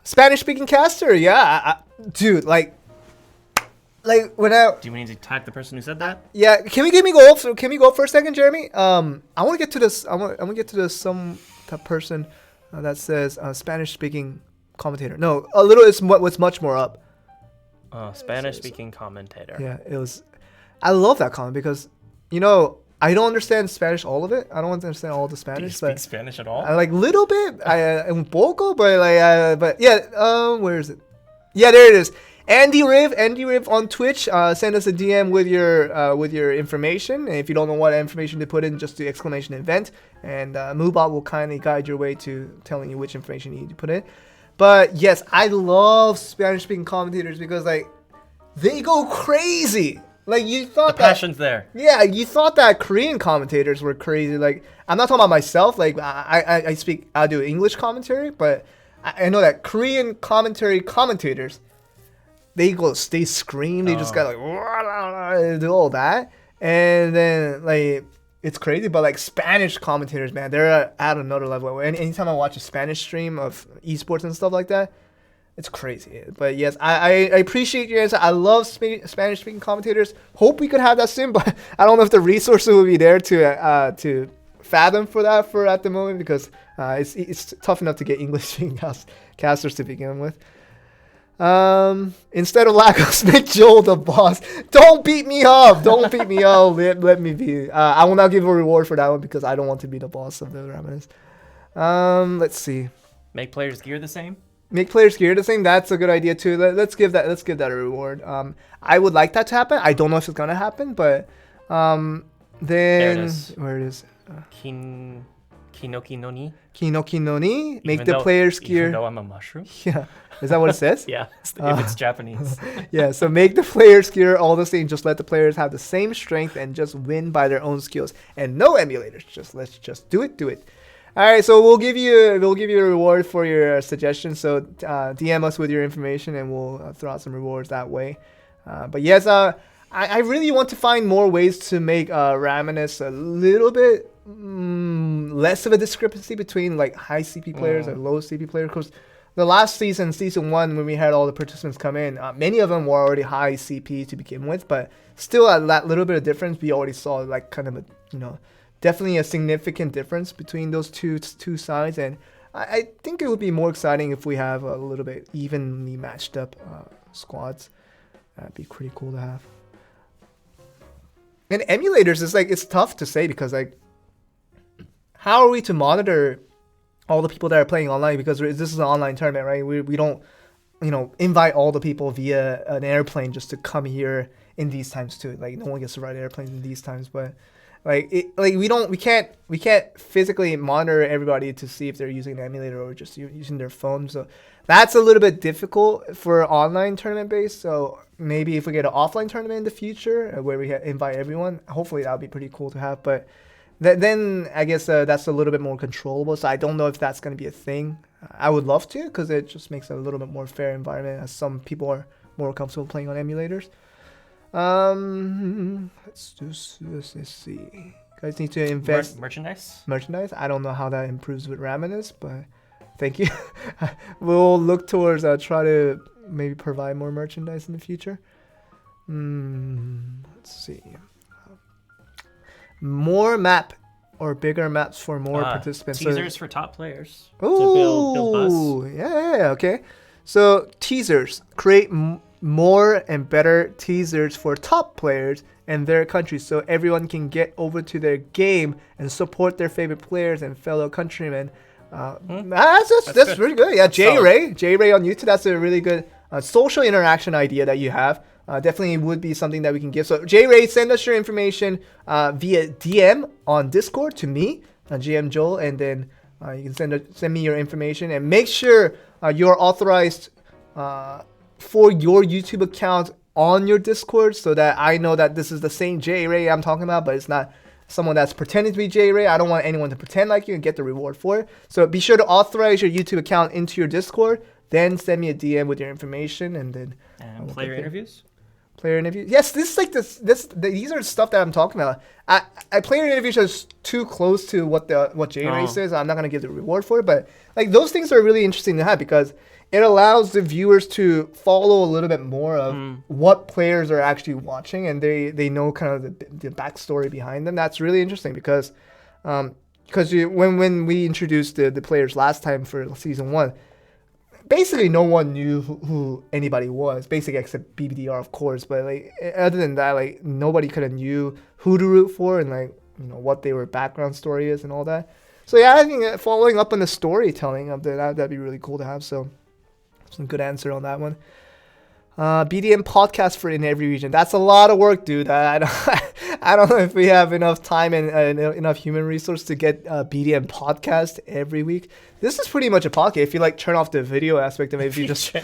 Spanish-speaking caster, yeah. Dude, like when I Do we need to tag the person who said that? yeah, can we go for a second, Jeremy? I want to get to this. I want to get to this that person that says Spanish speaking commentator. No, a little is what's much more up. Spanish speaking commentator. Yeah, it was. I love that comment because I don't understand Spanish, all of it. I don't understand all the Do you Spanish, speak but Spanish at all? I like little bit. Un poco, but yeah. Where is it? Yeah, there it is. Andy Riv on Twitch. Send us a DM with your information. And if you don't know what information to put in, just do exclamation event, and Moobot will kindly guide your way to telling you which information you need to put in. But yes, I love Spanish-speaking commentators because like they go crazy. Like you thought The passion's there. Yeah, you thought that Korean commentators were crazy. Like I'm not talking about myself. Like I do English commentary, but I know that Korean commentators. They scream. They just got like do all that, and then like it's crazy. But like Spanish commentators, man, they're at another level. Anytime I watch a Spanish stream of esports and stuff like that, it's crazy. But yes, I appreciate your answer. I love Spanish speaking commentators. Hope we could have that soon, but I don't know if the resources will be there to fathom for that at the moment because it's tough enough to get English speaking casters to begin with. Instead of Lagos, make Joel the boss. Don't beat me up. Let me be. I will not give a reward for that one because I don't want to be the boss of the Raminus. Let's see. Make players' gear the same. Make players gear the same. That's a good idea too. Let's give that a reward. I would like that to happen. I don't know if it's gonna happen, but then There it is. where it is. Kinoki no ni. Kinoki no ni. Make Even the though- players Even gear. though I'm a mushroom. Yeah, is that what it says? Yeah, if it's Japanese. Yeah. So make the players gear all the same. Just let the players have the same strength and just win by their own skills. And no emulators. Let's just do it. All right. So we'll give you a reward for your suggestion. So DM us with your information and we'll throw out some rewards that way. But yes, I really want to find more ways to make Raminus a little bit less of a discrepancy between like high CP players and low CP players. Because the last season 1, when we had all the participants come in, many of them were already high CP to begin with, but still at that little bit of difference, we already saw like kind of a, definitely a significant difference between those two sides. And I think it would be more exciting if we have a little bit evenly matched up squads. That'd be pretty cool to have. And emulators is like, it's tough to say because like, how are we to monitor all the people that are playing online? Because this is an online tournament, right? We don't, invite all the people via an airplane just to come here in these times too. Like no one gets to ride airplanes in these times, but we can't physically monitor everybody to see if they're using an emulator or just using their phone. So that's a little bit difficult for online tournament based. So maybe if we get an offline tournament in the future where we invite everyone, hopefully that would be pretty cool to have. But then I guess that's a little bit more controllable. So I don't know if that's going to be a thing. I would love to because it just makes it a little bit more fair environment as some people are more comfortable playing on emulators. Let's see. You guys need to invest Merchandise. I don't know how that improves with Raminus, but thank you. We'll look towards try to maybe provide more merchandise in the future. Let's see. More map or bigger maps for more participants. Teasers for top players. Ooh, to build buzz. Yeah, okay. So teasers, create more and better teasers for top players and their countries, so everyone can get over to their game and support their favorite players and fellow countrymen. That's really good. Yeah, J Ray on YouTube. That's a really good social interaction idea that you have. Definitely would be something that we can give. So J Ray, send us your information via DM on Discord to me, GM Joel, and then you can send me your information and make sure you're authorized for your YouTube account on your Discord so that I know that this is the same J Ray I'm talking about, but it's not someone that's pretending to be J Ray. I don't want anyone to pretend like you and get the reward for it. So be sure to authorize your YouTube account into your Discord, then send me a DM with your information, and then player interviews. Player interviews. Yes, this is like these are stuff that I'm talking about. I player interviews are too close to what J Ray says. I'm not gonna give the reward for it, but like those things are really interesting to have because it allows the viewers to follow a little bit more of what players are actually watching, and they know kind of the backstory behind them. That's really interesting because when we introduced the players last time for season 1, basically no one knew who anybody was, basically except BBDR, of course. But like other than that, like nobody kind of knew who to root for and like what their background story is and all that. So yeah, I think following up on the storytelling of that'd be really cool to have. So some good answer on that one. BDM podcast for in every region. That's a lot of work, dude. I don't know if we have enough time and enough human resource to get BDM podcast every week. This is pretty much a podcast. If you like turn off the video aspect of it, if you just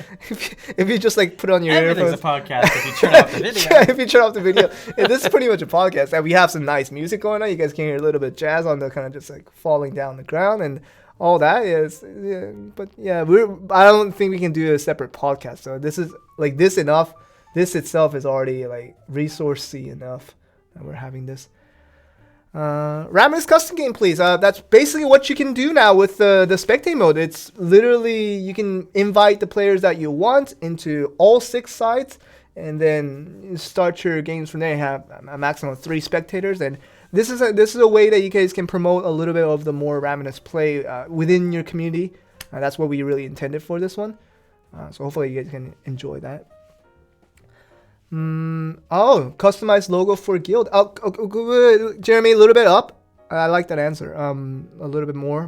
like put on your Everything's earphones. a podcast if you turn off the video. Yeah, if you turn off the video, this is pretty much a podcast. And we have some nice music going on. You guys can hear a little bit of jazz on the kind of just like falling down the ground and all that is, yeah, but yeah, I don't think we can do a separate podcast. So this is like this enough. This itself is already like resourcey enough that we're having this. Raminus custom game, please. That's basically what you can do now with the spectate mode. It's literally you can invite the players that you want into all 6 sides, and then you start your games from there. You have a maximum of 3 spectators, and this is a way that you guys can promote a little bit of the more Raminus play within your community. That's what we really intended for this one. So hopefully you guys can enjoy that. Customized logo for guild. Jeremy, a little bit up. I like that answer. A little bit more.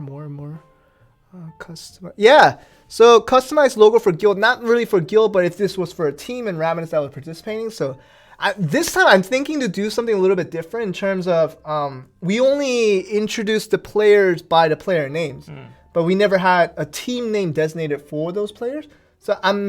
Yeah. So customized logo for guild, not really for guild, but if this was for a team and Ravenous that was participating. So this time I'm thinking to do something a little bit different in terms of we only introduced the players by the player names, but we never had a team name designated for those players. So I'm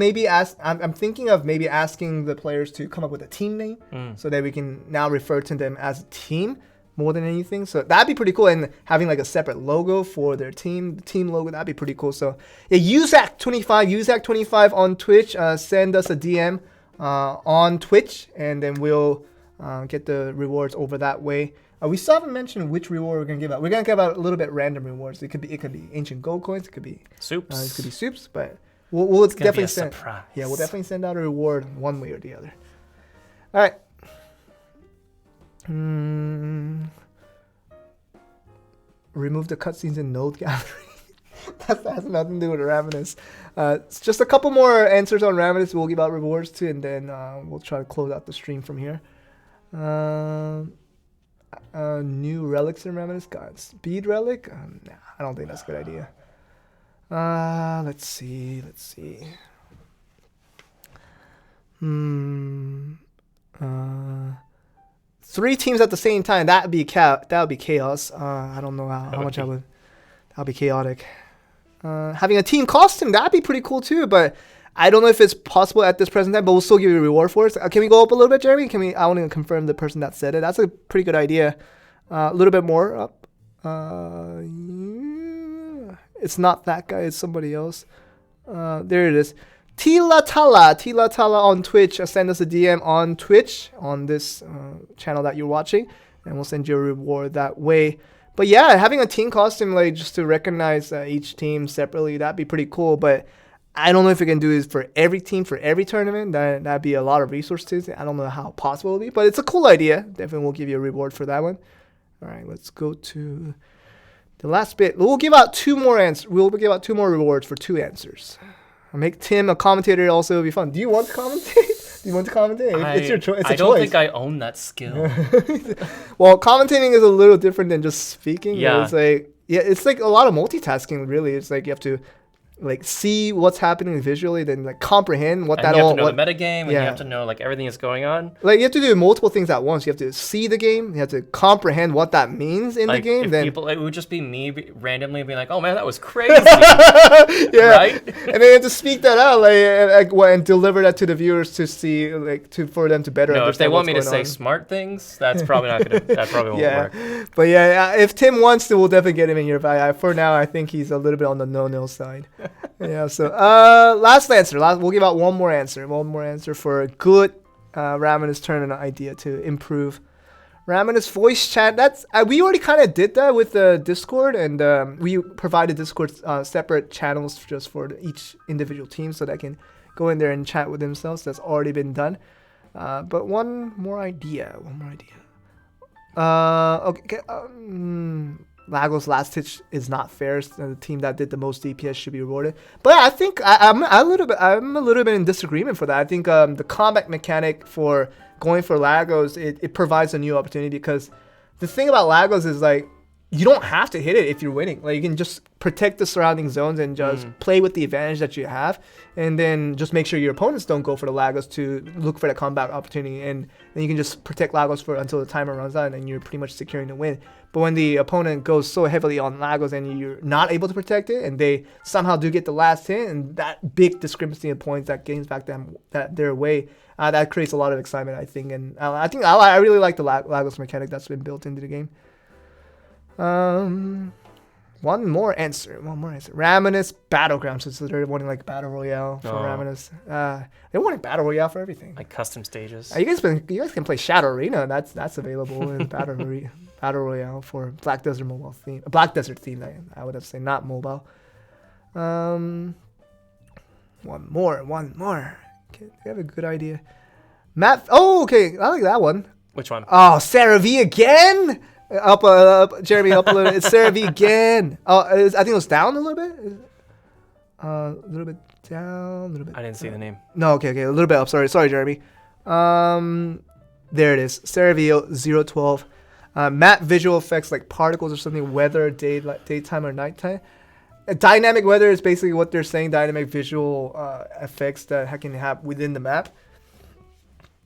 thinking of maybe asking the players to come up with a team name so that we can now refer to them as a team more than anything. So that'd be pretty cool. And having like a separate logo for their team, the team logo, that'd be pretty cool. So yeah, Uzak25 on Twitch, send us a DM on Twitch, and then we'll get the rewards over that way. We still haven't mentioned which reward we're gonna give out. We're gonna give out a little bit random rewards. It could be ancient gold coins. It could be Soups. it could be soups, but we'll definitely send. Surprise. Yeah, we'll definitely send out a reward one way or the other. All right. Remove the cutscenes in node gathering. That has nothing to do with Ravenous. It's just a couple more answers on Ravenous. We'll give out rewards to, and then we'll try to close out the stream from here. New relics in Ravenous. God, speed relic? Nah, I don't think that's a good idea. Let's see. 3 teams at the same time. That would be chaos. I don't know how much I would. That would be chaotic. Having a team costume, that'd be pretty cool too. But I don't know if it's possible at this present time. But we'll still give you a reward for it. Can we go up a little bit, Jeremy? I want to confirm the person that said it. That's a pretty good idea. A little bit more up. It's not that guy. It's somebody else. There it is. Tila Tala on Twitch. Send us a DM on Twitch on this channel that you're watching, and we'll send you a reward that way. But yeah, having a team costume, like just to recognize each team separately, that'd be pretty cool. But I don't know if we can do this for every team for every tournament. That'd be a lot of resources. I don't know how possible it'll be, but it's a cool idea. Definitely, we'll give you a reward for that one. All right, let's go to the last bit. We'll give out 2 more answers. We'll give out 2 more rewards for 2 answers. I'll make Tim a commentator. Also, it'll be fun. Do you want to commentate? It's your choice. I don't think I own that skill. Well, commentating is a little different than just speaking. Yeah. It's like a lot of multitasking. Really, it's like you have to like see what's happening visually, then like comprehend what and that you have all. to know the metagame, and you have to know like everything that's going on. Like you have to do multiple things at once. You have to see the game. You have to comprehend what that means in the game. Then people, it would just be me randomly being like, "Oh man, that was crazy!" Yeah, right. And then you have to speak that out, and deliver that to the viewers to see, for them to better understand. If they want me to say on. smart things, that's probably not gonna. That probably won't work. But yeah, if Tim wants to, we'll definitely get him in here. But for now, I think he's a little bit on the no-no side. Yeah. So last answer. We'll give out one more answer for a good Ravenous tournament idea to improve Ravenous voice chat. That's we already kind of did that with the Discord, and we provided Discord separate channels just for each individual team, so they can go in there and chat with themselves. That's already been done. But one more idea. Okay. Lagos Last Hitch is not fair. The team that did the most DPS should be rewarded. But I think I'm a little bit in disagreement for that. I think the combat mechanic for going for Lagos, it provides a new opportunity, because the thing about Lagos is like you don't have to hit it if you're winning. Like you can just protect the surrounding zones and just play with the advantage that you have, and then just make sure your opponents don't go for the Lagos to look for the combat opportunity, and then you can just protect Lagos until the timer runs out, and you're pretty much securing the win. But when the opponent goes so heavily on Lagos and you're not able to protect it, and they somehow do get the last hit, and that big discrepancy in points that gains back their way, that creates a lot of excitement, I think. And I really like the Lagos mechanic that's been built into the game. One more answer. Ravenous Battlegrounds. So they're wanting like Battle Royale for Ravenous. They're wanting Battle Royale for everything. Like custom stages. You guys can play Shadow Arena. That's available in Battle Royale for Black Desert mobile theme. Black Desert theme. I would have to say, not mobile. One more. Okay, I have a good idea. Matt. Oh, okay. I like that one. Which one? Oh, Sarah V again. Up, Jeremy, up a little. It's Sarah V again. Oh, I think it was down a little bit. A little bit down, a little bit. I didn't see the name. No, okay, a little bit up. Sorry, Jeremy. There it is. Sarah V 012. Matte visual effects like particles or something, weather, daytime or nighttime. Dynamic weather is basically what they're saying. Dynamic visual effects that can have within the map.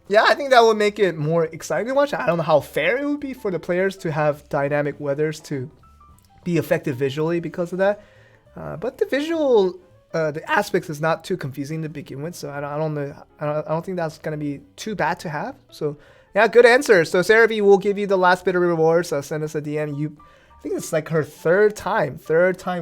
Yeah, I think that would make it more exciting to watch. I don't know how fair it would be for the players to have dynamic weathers to be effective visually because of that. But the visual, the aspects is not too confusing to begin with, so I don't know. I don't think that's gonna be too bad to have. So yeah, good answer. So Sarah V will give you the last bit of rewards. Send us a DM. I think it's like her third time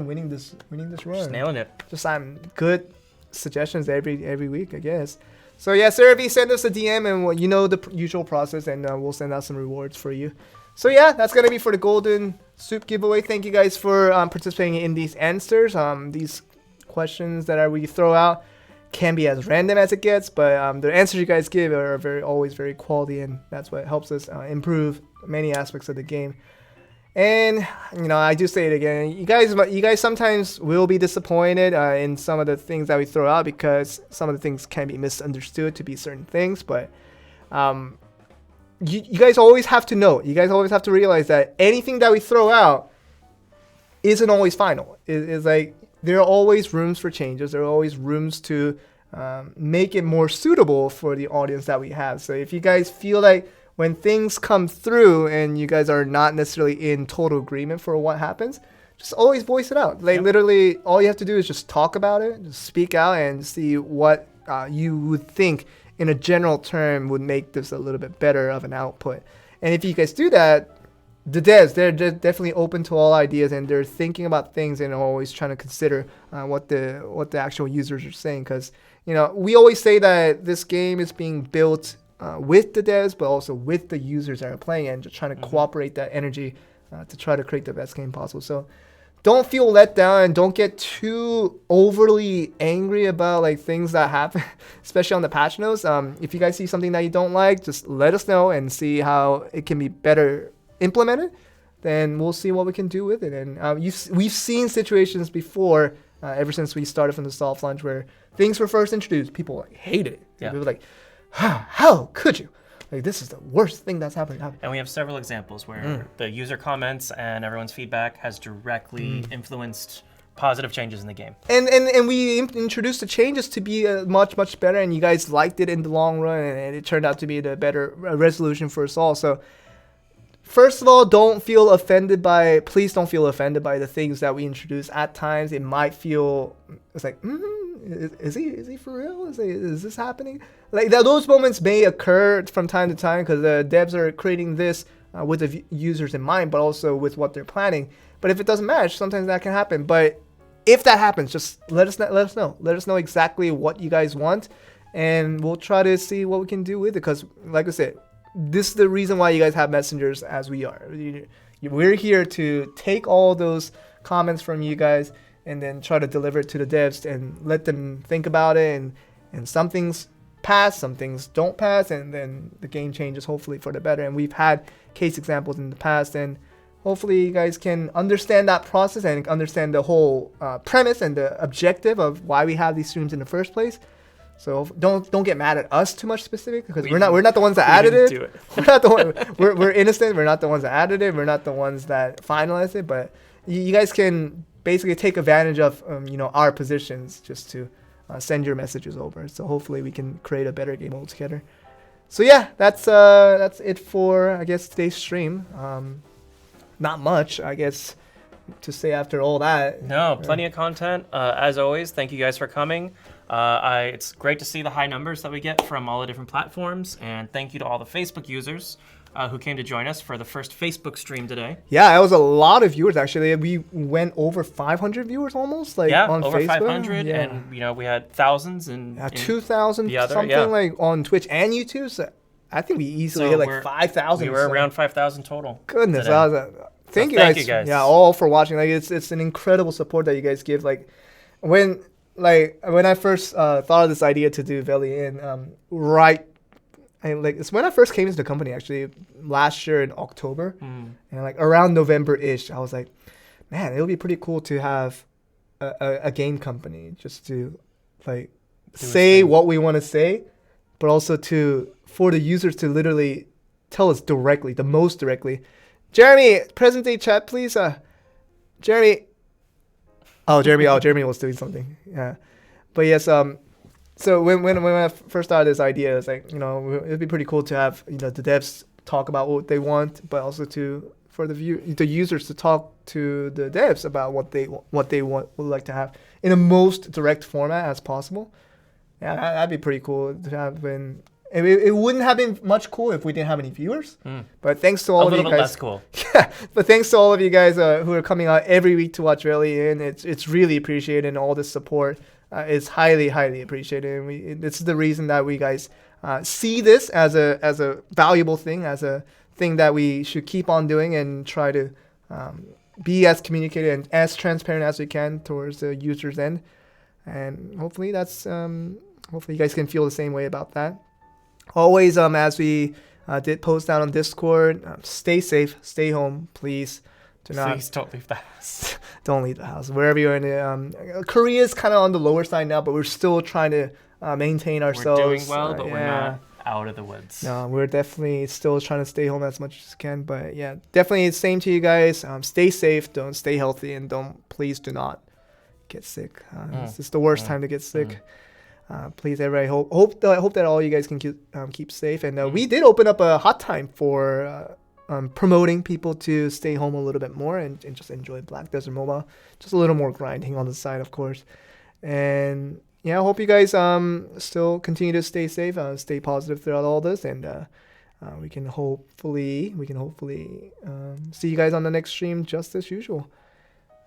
winning this run. Just nailing it. Just good suggestions every week, I guess. So yeah, Sarah V, send us a DM, and you know the usual process, and we'll send out some rewards for you. So yeah, that's gonna be for the Golden Soup giveaway. Thank you guys for participating in these answers. These questions that we throw out can be as random as it gets, but the answers you guys give are always very quality, and that's what helps us improve many aspects of the game. And I do say it again, you guys sometimes will be disappointed in some of the things that we throw out, because some of the things can be misunderstood to be certain things, but you guys always have to know, you guys always have to realize that anything that we throw out isn't always final. It's like there are always rooms for changes. There are always rooms to make it more suitable for the audience that we have. So if you guys feel like when things come through and you guys are not necessarily in total agreement for what happens, just always voice it out. Like literally all you have to do is just talk about it, just speak out and see what you would think in a general term would make this a little bit better of an output. And if you guys do that, the devs, they're definitely open to all ideas, and they're thinking about things and always trying to consider what the actual users are saying. Because we always say that this game is being built with the devs, but also with the users that are playing, and just trying to cooperate that energy to try to create the best game possible. So don't feel let down, and don't get too overly angry about like things that happen, especially on the patch notes. If you guys see something that you don't like, just let us know and see how it can be better implemented. Then we'll see what we can do with it. And we've seen situations before, ever since we started from the soft launch, where things were first introduced, people hated it. Yeah. People were like, how could you? Like, this is the worst thing that's happened. And we have several examples where the user comments and everyone's feedback has directly influenced positive changes in the game. And we introduced the changes to be much better, and you guys liked it in the long run, and it turned out to be the better resolution for us all. So first of all, please don't feel offended by the things that we introduce. At times it might feel, it's like, is he for real? Is this happening? Like those moments may occur from time to time, because the devs are creating this with the users in mind, but also with what they're planning. But if it doesn't match, sometimes that can happen. But if that happens, just let us know. Let us know exactly what you guys want, and we'll try to see what we can do with it. Because like I said, this is the reason why you guys have messengers as we are. We're here to take all those comments from you guys and then try to deliver it to the devs and let them think about it. And some things pass, some things don't pass, and then the game changes hopefully for the better. And we've had case examples in the past, and hopefully you guys can understand that process and understand the whole premise and the objective of why we have these streams in the first place. So don't get mad at us too much specific, because we're not the ones that added it. We're not the one. We're innocent. We're not the ones that added it. We're not the ones that finalized it. But you guys can basically take advantage of our positions just to send your messages over. So hopefully we can create a better game altogether. So yeah, that's it for, I guess, today's stream. Not much, I guess, to say after all that. No, plenty of content. As always, thank you guys for coming. It's great to see the high numbers that we get from all the different platforms, and thank you to all the Facebook users who came to join us for the first Facebook stream today. Yeah, it was a lot of viewers actually. We went over 500 viewers almost, on over Facebook. 500, and we had thousands and 2,000 something like on Twitch and YouTube. So I think we easily hit like 5,000. We were around 5,000 total. Goodness, thank you guys. Yeah, all for watching. Like it's an incredible support that you guys give. Like when I first thought of this idea to do Velia Inn, it's when I first came into the company actually last year in October, and like around November-ish, I was like, man, it would be pretty cool to have a game company just to like say what we want to say, but also for the users to literally tell us directly, the most directly. Jeremy, present day chat, please. Jeremy, Jeremy was doing something. Yeah, but yes. So when I first started this idea, it's like, it'd be pretty cool to have the devs talk about what they want, but also for the users to talk to the devs about what they would like to have in the most direct format as possible. Yeah, that'd be pretty cool to have. It wouldn't have been much cool if we didn't have any viewers. But thanks to all of you guys. A little bit less cool. Yeah, but thanks to all of you guys who are coming out every week to watch Velia Inn. It's really appreciated, and all the support is highly, highly appreciated. And this is the reason that we guys see this as a valuable thing, as a thing that we should keep on doing and try to be as communicated and as transparent as we can towards the user's end. And hopefully hopefully you guys can feel the same way about that. Always, as we did post down on Discord, stay safe, stay home, please. Please don't leave the house. Don't leave the house. Wherever you're in, Korea is kind of on the lower side now, but we're still trying to maintain ourselves. We're doing well, but we're not out of the woods. No, we're definitely still trying to stay home as much as we can. But yeah, definitely same to you guys. Stay safe, don't stay healthy, and please do not get sick. This is the worst time to get sick. Please, everybody, hope that all you guys can keep safe. And we did open up a hotline for promoting people to stay home a little bit more and just enjoy Black Desert Mobile. Just a little more grinding on the side, of course. And yeah, I hope you guys still continue to stay safe, stay positive throughout all this, and we can hopefully see you guys on the next stream just as usual.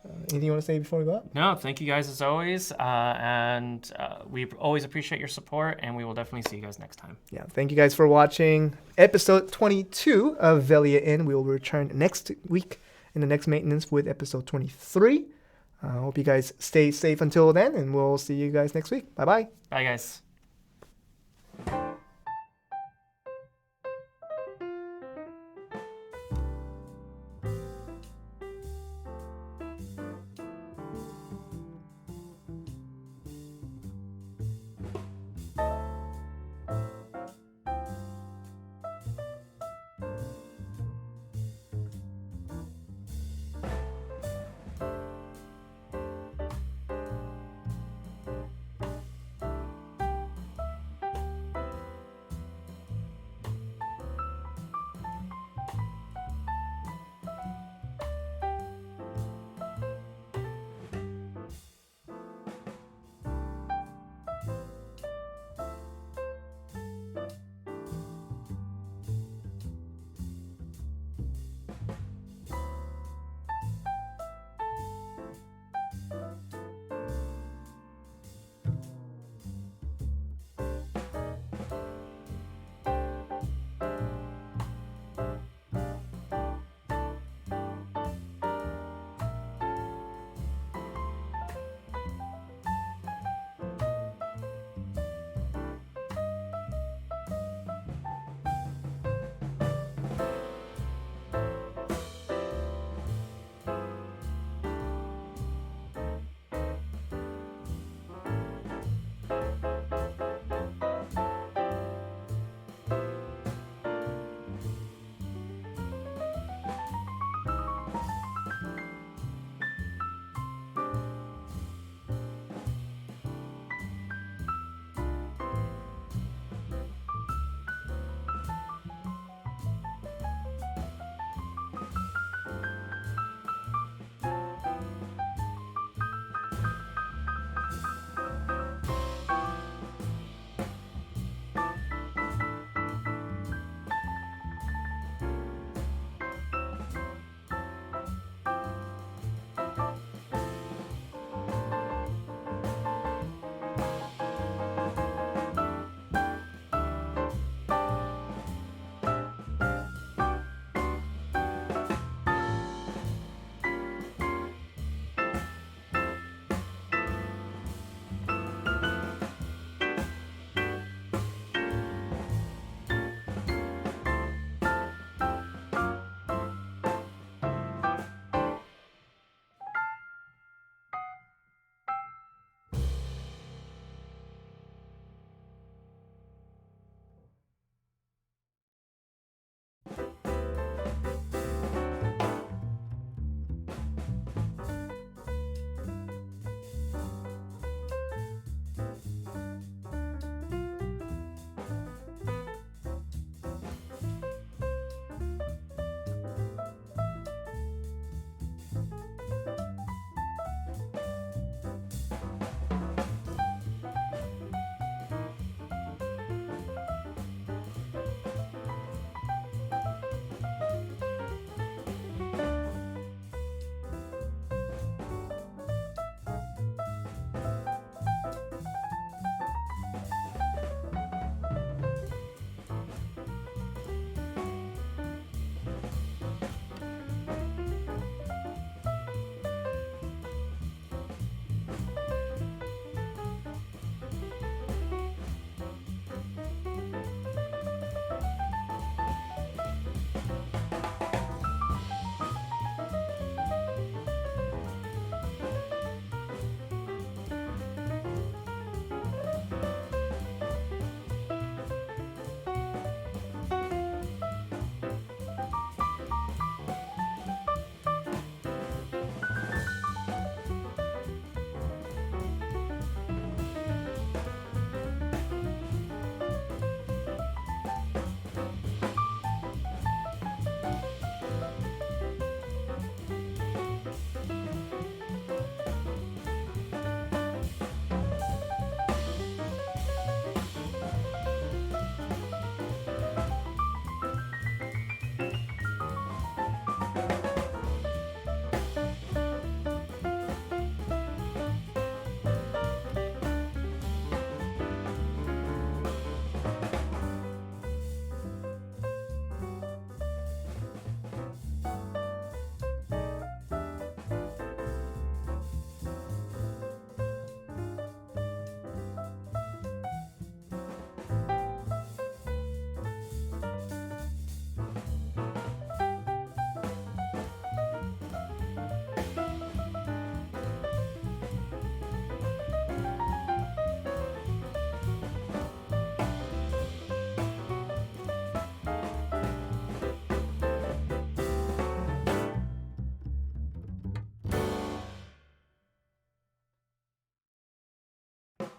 Anything you want to say before we go out? No, thank you guys as always, and we always appreciate your support, and we will definitely see you guys next time. Yeah, thank you guys for watching episode 22 of Velia Inn. We will return next week in the next maintenance with episode 23. I hope you guys stay safe until then, and we'll see you guys next week. Bye-bye. Bye, guys.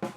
bye.